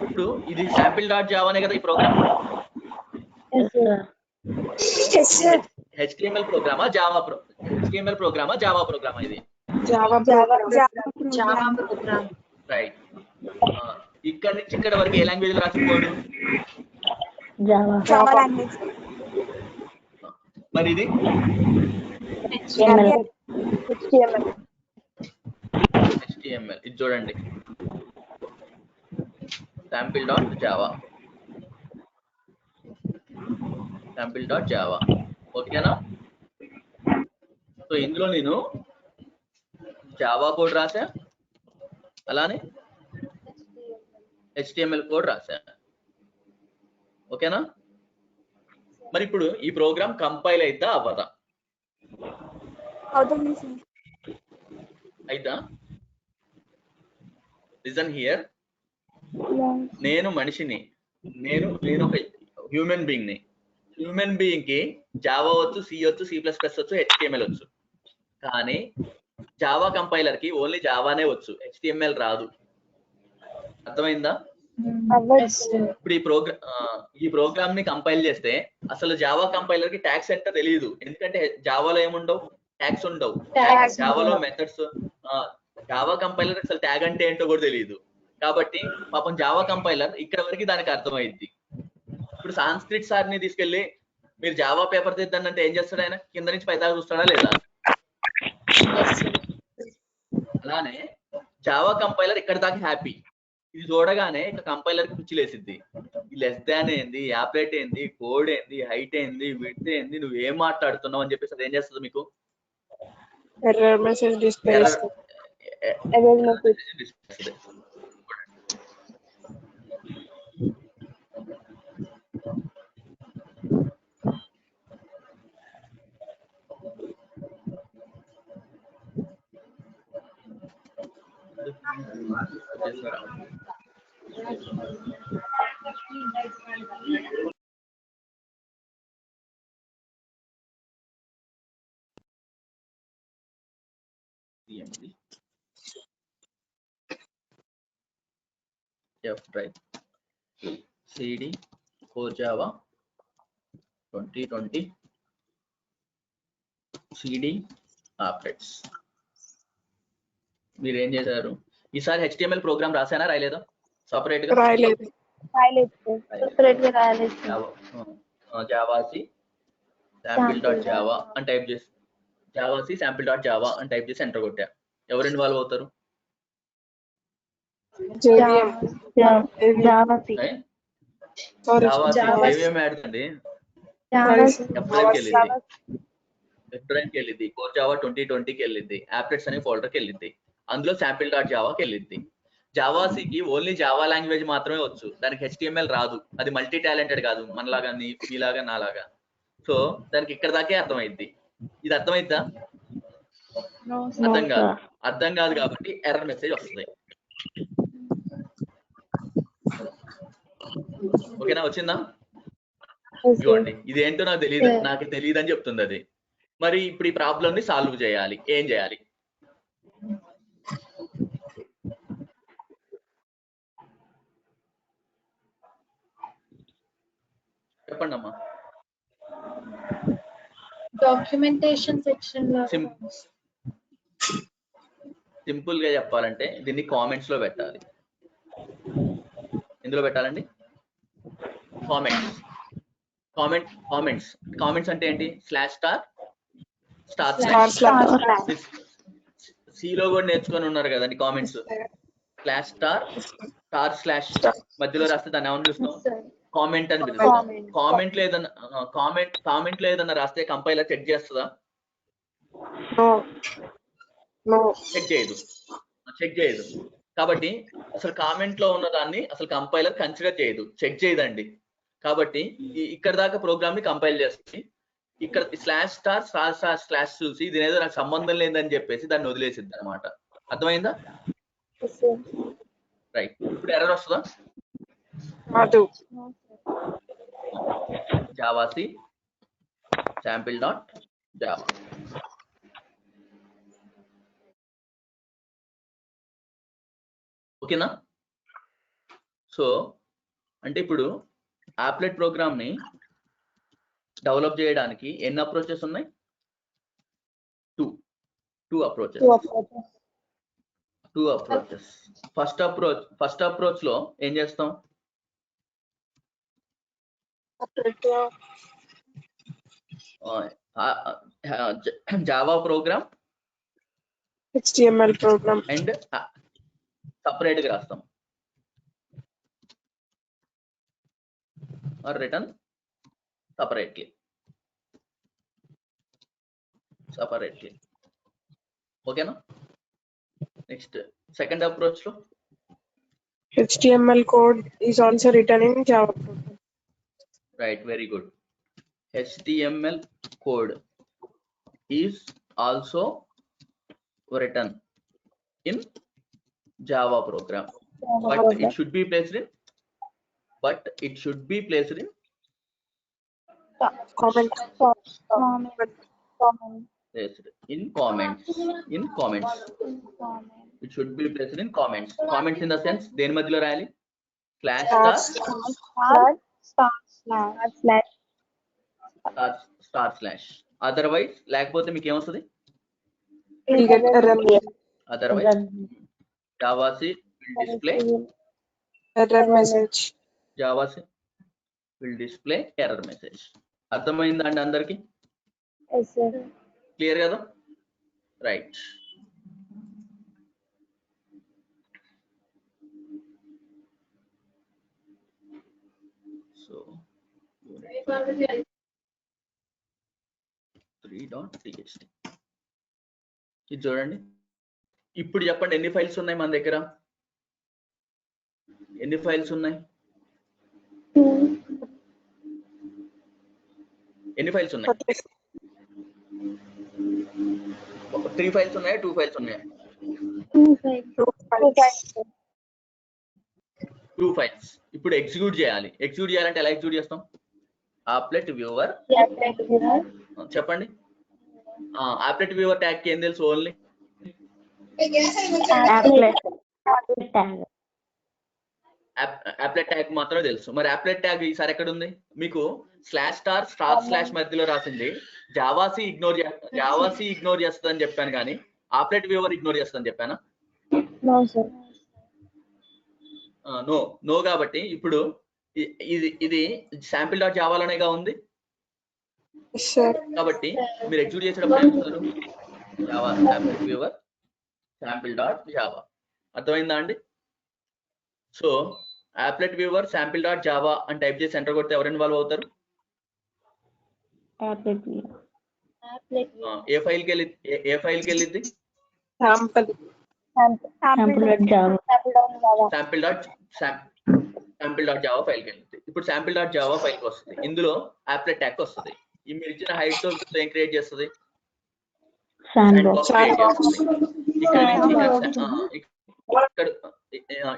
ఇప్పుడు ఇది శాంపిల్ డాట్ జావానే కదా ఈ ప్రోగ్రామ్. HTML ప్రోగ్రామా జావా ప్రోగ్రామా ఇది? Java programme. రైట్. ఇక్కడ నుంచి ఇక్కడ వరకు ఏ లాంగ్వేజ్ లో రాసిన కోడ్? మరి ఇది HTML. ఇది చూడండి, శాంపిల్ డాట్ జావా. ఓకేనా? సో ఇందులో నేను జావా కోడ్ రాసా, అలానే HTML కోడ్ రాసా. ఓకేనా? మరి ఇప్పుడు ఈ ప్రోగ్రామ్ కంపైల్ అయిద్దా అవ్వదా? అవుతుంది సార్. అయిద్దా? లిజన్ హియర్, నేను మనిషిని, నేను ఒక హ్యూమన్ బీయింగ్ ని. హ్యూమన్ బీయింగ్ కి జావా వచ్చు, సి వచ్చు, సి ప్లస్ ప్లస్ వచ్చు, హెచ్టిఎంఎల్ వచ్చు. కానీ జావా కంపైలర్ కి ఓన్లీ జావానే వచ్చు, హెచ్టిఎంఎల్ రాదు. అర్థమైందా? ఇప్పుడు ఈ ప్రోగ్రామ్ ని కంపైల్ చేస్తే అసలు జావా కంపైలర్ కి ట్యాగ్స్ అంటే తెలియదు. ఎందుకంటే జావాలో ఏముండవు, ట్యాగ్స్ ఉండవు. జావాలో మెథడ్స్, జావా కంపైలర్ అసలు ట్యాగ్ అంటే ఏంటో కూడా తెలియదు. కాబట్టి పాపం జావా కంపైలర్ ఇక్కడ వరకు దానికి అర్థమైంది. ఇప్పుడు సాంస్క్రిట్ సార్ ని తీసుకెళ్లి మీరు జావా పేపర్ తీద్దాన్ని అంటే ఏం చేస్తాడు ఆయన? కింద నుంచి పైదాకా చూస్తాడా లేదా? అలానే జావా కంపైలర్ ఇక్కడ దాకా హ్యాపీ. ఇది చూడగానే ఇక కంపైలర్ కి పిచ్చిలేసిద్ది. ఈ లెస్ దాన్ ఏంది, యాప్లెట్ ఏంది, కోడ్ ఏంది, హైట్ ఏంది, విడ్త్ ఏంది, నువ్వు ఏం మాట్లాడుతున్నావు అని చెప్పేసి అది ఏం చేస్తుంది? మీకు ఎర్రర్ మెసేజ్ డిస్ప్లే చేస్తుంది. F drive CD core Java 2020 CD applets. మీరు ఏం చేశారు? ఈసారి HTML ప్రోగ్రామ్ రాసానా రాయలేదా? సపరేట్ గా రాయలేదు. జావాసి sample.java అని టైప్ చేసి జావాసి sample.java అని టైప్ చేసి ఎంటర్ కొట్టా. ఎవరు ఇన్వాల్వ్ అవుతారు? జావాసి ఏమేమి ఆడుతుంది? ఎప్పుడైనా వెళ్ళింది కోర్ జావా 2020కి వెళ్ళింది, అప్లెట్స్ అనే ఫోల్డర్కి వెళ్ళింది, అందులో sample.javaకి వెళ్ళింది. జావాసికి ఓన్లీ జావా లాంగ్వేజ్ మాత్రమే వచ్చు, దానికి HTML రాదు. అది మల్టీ టాలెంటెడ్ కాదు, మనలాగా మీలాగా నాలాగా. సో దానికి ఇక్కడ దాకే అర్థమైద్ది. ఇది అర్థమైద్దా? అర్థం కాదు కాబట్టి ఎర్రర్ మెసేజ్ వస్తుంది. ఓకేనా? వచ్చిందా? ఇవ్వండి. ఇదేంటో నాకు తెలియదు అని చెప్తుంది అది. మరి ఇప్పుడు ఈ ప్రాబ్లం ని సాల్వ్ చేయాలి. ఏం చేయాలి? చెప్పండి అమ్మా. డాక్యుమెంటేషన్ సెక్షన్ లో సింపుల్ గా చెప్పాలంటే దీన్ని కామెంట్స్ లో పెట్టాలి. ఎందులో పెట్టాలండి? కామెంట్స్ అంటే ఏంటి? /**. సిలో కూడా నేర్చుకొని ఉన్నారు కదండి కామెంట్స్. /**/ మధ్యలో రాస్తే దాన్ని ఏమని పిలుస్తాం? కామెంట్ అని పిలుస్తాం. కామెంట్ లో ఏదన్నా రాస్తే కంపైలర్ చెక్ చేస్తుందా? చెక్ చేయదు. కాబట్టి అసలు కామెంట్ లో ఉన్న దాన్ని అసలు కంపైలర్ కన్సిడర్ చేయదు, చెక్ చేయదండి. కాబట్టి ఇక్కడ దాకా ప్రోగ్రామ్ ని కంపైల్ చేస్తుంది. ఇక్కడ /*// చూసి ఇది ఏదో నాకు సంబంధం లేదని చెప్పేసి దాన్ని వదిలేసిద్ది అనమాట. అర్థమైందా? రైట్. ఇప్పుడు ఎర్రర్ వస్తుందా? జావాసి sample.java. ఓకేనా? సో అంటే ఇప్పుడు ఆప్లెట్ ప్రోగ్రామ్ ని డెవలప్ చేయడానికి ఎన్ని అప్రోచెస్ ఉన్నాయి? Two approaches. ఫస్ట్ అప్రోచ్ లో ఏం చేస్తాం? Java program, HTML program and separate గా రాస్తాం. Or return separately. ఓకేనా? నెక్స్ట్ సెకండ్ అప్రోచ్ లో HTML code is also written in Java program. Right, very good. HTML code is also written in Java program, but it should be placed in Comment. placed in comments. It should be placed in comments. Comments in the sense దేని మధ్యలో రాయాలి? // Otherwise లేకపోతే మీకు ఏమొస్తుంది? Otherwise javac will display error message. Javac will display error message. అర్థమైందా అండి అందరికి? Clear కదా? రైట్. సో 3.txt ఇది చూడండి. ఇప్పుడు చెప్పండి ఎన్ని ఫైల్స్ ఉన్నాయి మన దగ్గర? ఎన్ని ఫైల్స్ ఉన్నాయి? ఎన్ని ఫైల్స్ ఉన్నాయి? 3 ఫైల్స్ ఉన్నాయా? 2 ఫైల్స్ ఉన్నాయా? 2 ఫైల్స్. ఇప్పుడు ఎగ్జిక్యూట్ చేయాలి. ఎగ్జిక్యూట్ చేయాలంటే ఎలా ఎగ్జిక్యూట్ చేస్తాం? ఆప్లెట్ వ్యూవర్ చెప్పండి. ఆప్లెట్ వ్యూవర్ ట్యాగ్ కి ఏం తెలుసు? ఓన్లీ ఆప్లెట్ ట్యాగ్ మాత్రమే తెలుసు. మరి ఆప్లెట్ ట్యాగ్ ఈసారి ఎక్కడ ఉంది? మీకు // మధ్యలో రాసింది జావాC ఇగ్నోర్ చేస్తుంది అని చెప్పాను, కానీ ఆప్లెట్ వ్యూవర్ ఇగ్నోర్ చేస్తుందని చెప్పానా? నో. కాబట్టి ఇప్పుడు ఇది sample.javaలోనేగా ఉంది. కాబట్టి మీరు ఎగ్జిక్యూట్ చేసేటప్పుడు ఏం చేస్తారు? Java applet viewer sample.java. అర్థమైందా అండి? సో ఆప్లెట్ వ్యూవర్ sample.java అని టైప్ చేసి ఎంటర్ కొడితే ఎవరు ఇన్వాల్వ్ అవుతారు? ఏ ఫైల్ కి వెళ్ళిద్ది? sample.java ఫైల్ కి వెళ్తుంది. ఇప్పుడు sample.java ఫైల్ కి వస్తుంది. ఇందులో ఆప్లెట్ ట్యాగ్ వస్తుంది. ఈ మీరు ఇచ్చిన హైట్ తో ఏం క్రియేట్ చేస్తుంది?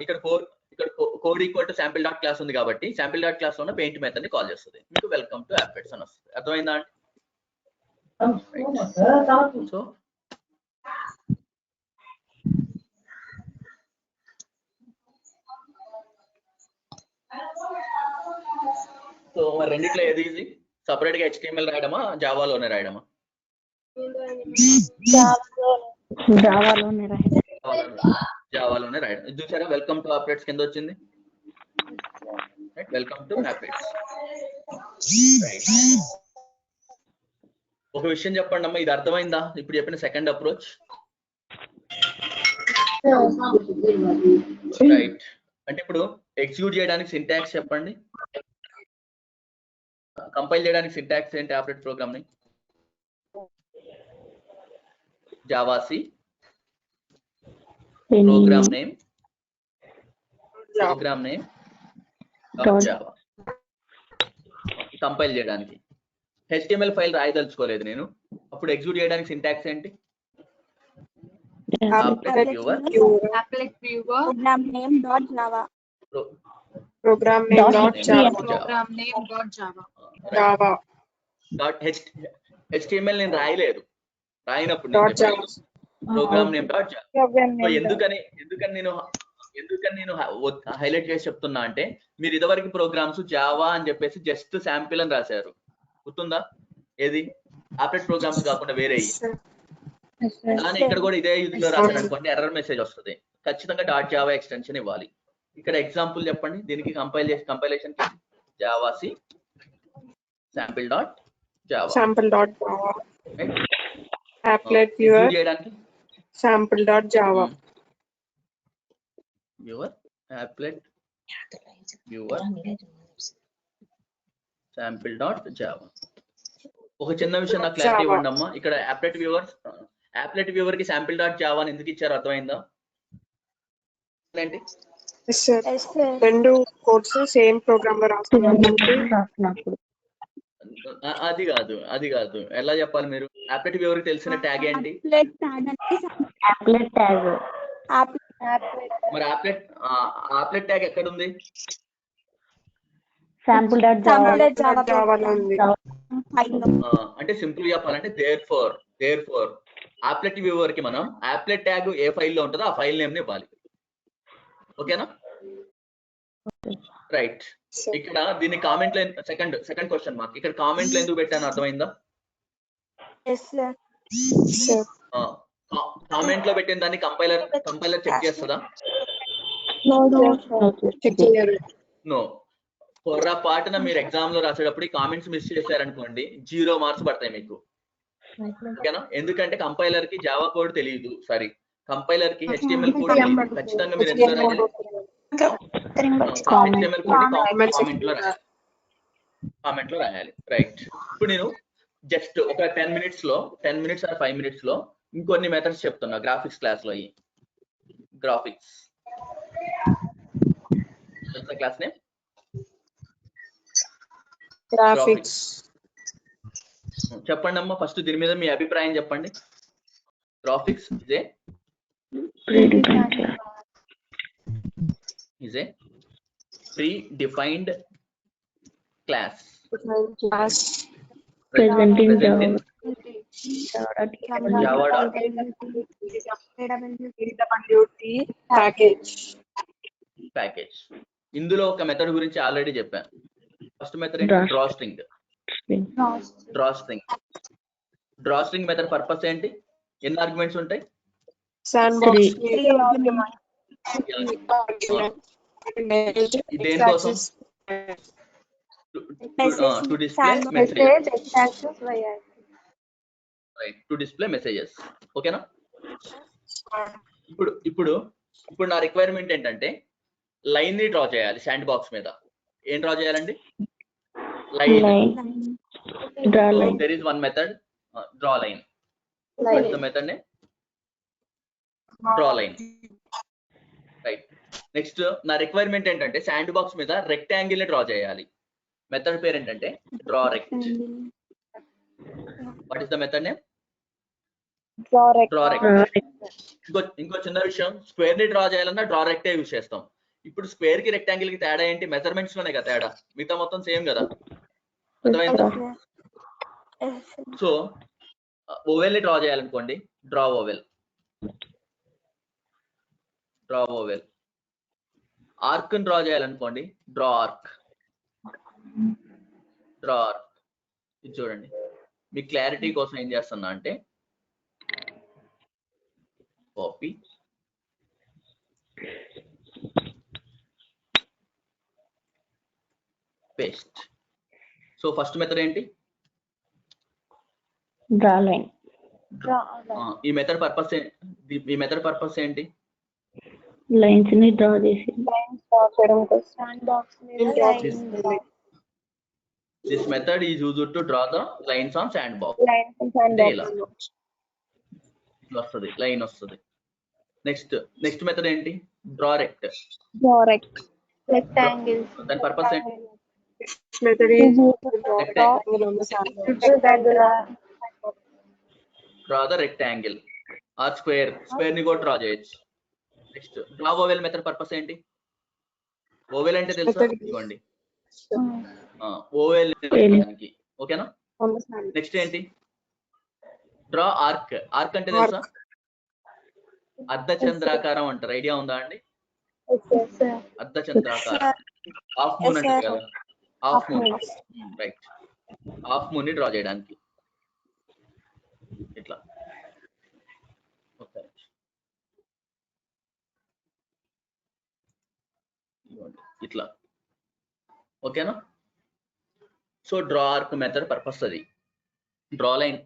ఇక్కడ కోడ్ ఈక్వల్ టు sample.class ఉంది కాబట్టి sample.class లో ఉన్న పెయింట్ మెథడ్ ని కాల్ చేస్తుంది. మీకు వెల్కమ్ టు applets అని వస్తుంది. అర్థమైందా అండి? సో మరి రెండిట్లో ఏది ఈజీ? సపరేట్ గా HTML రాయడమా, జావాలోనే రాయడమా? జావాలోనే రాయడం. చూసారా వెల్కమ్ టు applets కింద వచ్చింది. Welcome to applets. ఒక విషయం చెప్పండి అమ్మా, ఇది అర్థమైందా? ఇప్పుడు చెప్పిన సెకండ్ అప్రోచ్. రైట్. అంటే ఇప్పుడు ఎగ్జిక్యూట్ చేయడానికి సింటాక్స్ చెప్పండి. కంపైల్ చేయడానికి సింటాక్స్ ఏంటి? ఆప్లెట్ ప్రోగ్రామ్ ని జావాC ప్రోగ్రామ్ నేమ్ జావా. కంపైల్ చేయడానికి HTML ఫైల్ రాయదలుచుకోలేదు నేను, అప్పుడు ఎగ్జిక్యూట్ చేయడానికి సింటాక్స్ ఏంటి? Applet viewer program name dot java. HTML నేను రాయినప్పుడు ప్రోగ్రామ్ నేమ్ డాట్ జావా. ఎందుకని నేను హైలైట్ చేసి చెప్తున్నా అంటే, మీరు ఇదివరకు ప్రోగ్రామ్స్ జావా అని చెప్పేసి జస్ట్ శాంపిల్ అని రాశారు, గుర్తుందా? ఏది? ఆప్లెట్ ప్రోగ్రామ్స్ కాకుండా వేరే. కానీ ఇక్కడ కూడా ఇదే ఇదిలో రాశారు అనుకోండి, ఎర్రర్ మెసేజ్ వస్తుంది. ఖచ్చితంగా .java ఎక్స్టెన్షన్ ఇవ్వాలి. ఇక్కడ ఎగ్జాంపుల్ చెప్పండి దీనికి. కంపైలేషన్ కి జావాC sample.java. applet viewer sample.java. applet viewer sample.java. ఒక చిన్న విషయం నాకు క్లారిటీ ఇవ్వండి అమ్మా. ఇక్కడ ఆప్లెట్ వ్యూవర్ కి sample.java అని ఎందుకు ఇచ్చారు? అర్థమైందా? ఏంటి? రెండు కోడ్స్ సేమ్ ప్రోగ్రామ్ లో రాస్తున్నప్పుడు అది కాదు ఎలా చెప్పాలి మీరు? యాప్లెట్ వ్యూవర్కి తెలిసిన ట్యాగ్ ఏంటి? applet tag. మరి యాప్లెట్ ట్యాగ్ ఎక్కడ ఉంది? sample.java. జావాలో ఉంది. అంటే సింపుల్ చెప్పాలంటే దేర్ ఫోర్ యాప్లెట్ వ్యూవర్ కి మనం యాప్లెట్ ట్యాగ్ ఏ ఫైల్లో ఉంటుందో ఆ ఫైల్ నేమ్ ని ఇవ్వాలి. ఓకేనా? రైట్. ఇక్కడ దీన్ని కామెంట్ లో సెకండ్ క్వశ్చన్ మార్క్. ఇక్కడ కామెంట్ లో ఎందుకు పెట్టాను అర్థమైందా? కామెంట్ లో పెట్టిన దాన్ని కంపైలర్ చెక్ చేస్తుందా? నో. పొరపాటున మీరు ఎగ్జామ్ లో రాసేటప్పుడు ఈ కామెంట్స్ మిస్ చేశారనుకోండి 0 మార్క్స్ పడతాయి మీకు. ఓకేనా? ఎందుకంటే కంపైలర్ కి జావా కోడ్ తెలియదు. సారీ, కంపైలర్ కి HTML కోడ్ తెలియదు. ఖచ్చితంగా మీరు ఎందులో రాయాలి? HTML కోడ్ కామెంట్ లో రాయాలి. రైట్. ఇప్పుడు నేను జస్ట్ ఒక 10 మినిట్స్ ఆర్ 5 మినిట్స్ లో ఇంకొన్ని మెథడ్స్ చెప్తున్నా గ్రాఫిక్స్ క్లాస్ లో. Graphics class name graphics. చెప్పండి అమ్మా, ఫస్ట్ దీని మీద మీ అభిప్రాయం చెప్పండి. Graphics is a predefined class Present in Java. Package. ఇందులో ఒక మెథడ్ గురించి ఆల్రెడీ చెప్పాను. ఫస్ట్ మెథడ్ ఏంటి? డ్రా స్ట్రింగ్ మెథడ్ పర్పస్ ఏంటి? ఎన్ని ఆర్గ్యుమెంట్స్ ఉంటాయి? దేనికోసం? To display messages. ఓకేనా? ఇప్పుడు నా రిక్వైర్మెంట్ ఏంటంటే లైన్ ని డ్రా చేయాలి శాండ్ బాక్స్ మీద. ఏం డ్రా చేయాలండి? Line. there is one method draw line. What is the method name? Draw line. Right. Next నా రిక్వైర్మెంట్ ఏంటంటే శాండ్ బాక్స్ మీద రెక్టాంగిల్ ని డ్రా చేయాలి. మెథడ్ పేరు ఏంటంటే draw rect. What is the method name? Draw rect. ఇంకో చిన్న విషయం, స్క్వేర్ ని డ్రా చేయాలన్నా డ్రా రెక్టే యూజ్ చేస్తాం. ఇప్పుడు స్క్వేర్ కి రెక్టాంగిల్ కి తేడా ఏంటి? మెజర్మెంట్స్ లోనే కదా తేడా, మిగతా మొత్తం సేమ్ కదా. అర్థమైందా? సో ఓవెల్ ని డ్రా చేయాలనుకోండి డ్రా ఓవెల్. ఆర్క్ ని డ్రా చేయాలనుకోండి డ్రా ఆర్క్. ఇది చూడండి, మీ క్లారిటీ కోసం ఏం చేస్తున్నా అంటే copy paste. So first method ఏంటి? Draw line. ఈ మెథడ్ పర్పస్ ఏంటి? లైన్స్ ని డ్రా చేసి This method is used to draw the lines on sandbox. వస్తుంది, లైన్ వస్తుంది. నెక్స్ట్ మెథడ్ ఏంటి? Draw rect. దాని పర్పస్ ఏంటి? Draw the rectangle or square ని కూడా డ్రా చేయొచ్చు. Next draw oval method purpose ఏంటి? ఓవెల్ అంటే తెలుసా? ఇవ్వండి ఓవెల్. ఓకేనా? నెక్స్ట్ ఏంటి? Draw arc. అంటే తెలుసా? అర్ధచంద్రాకారం అంటారు. ఐడియా ఉందా అండి? అర్ధచంద్రాకారం. హాఫ్ మూన్ అంటారు కదా, half moon. Right. Half moon ని డ్రా చేయడానికి ఇట్లా. ఇట్లా. ఓకేనా? So draw arc method purpose అది. డ్రా లైన్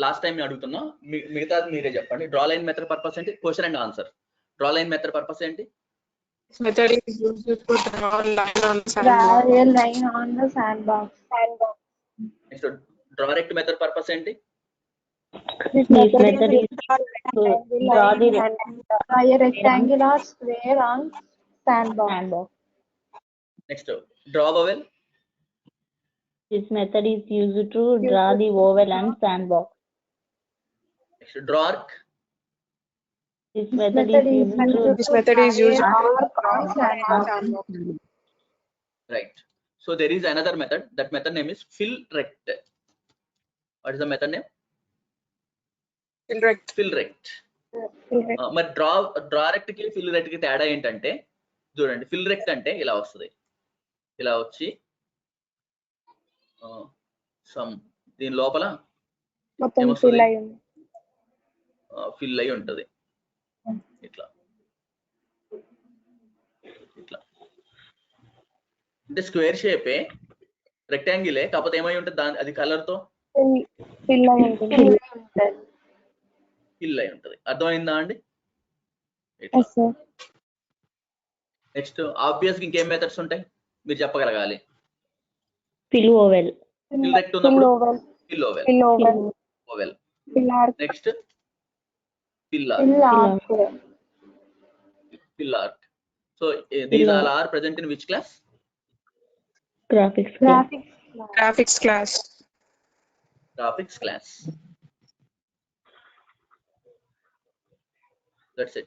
లాస్ట్ టైం నేను అడుగుతున్నా, మిగతా మీరే చెప్పండి. డ్రా లైన్ మెథడ్ పర్పస్ ఏంటి? Question and answer. Draw line method purpose ఏంటి? Method is used to draw a line on the sandbox. Next draw rect method purpose ఏంటి? This method is to draw the rectangle or square on sandbox. Next draw oval. This method is used to draw the oval and sandbox. Next, draw arc. This method is used to This method is used Right. So there is another method. That method name is fill rect. What is the method name? Fill rect. మరి draw రెక్ట్ కి fill రెక్ట్ కి తేడా ఏంటంటే చూడండి, fill రెక్ట్ అంటే ఇలా వస్తుంది, ఇలా వచ్చి దీని లోపల ఫిల్ అయి ఉంటది ఇట్లా ఇట్లా. అంటే స్క్వేర్ షేపే, రెక్టాంగిలే, కాకపోతే ఏమై ఉంటుంది దాని అది కలర్ తో ఫిల్ అయి ఉంటది. అర్థమైందా అండి? నెక్స్ట్ ఆబ్వియస్ గా ఇంకేం మెథడ్స్ ఉంటాయి మీరు చెప్పగలగాలి. fill oval. ఫిల్ రెక్ట్ ఉన్నప్పుడు fill oval. Next fill arc. So these all are present in which class? Graphics class. Graphics class. That's it.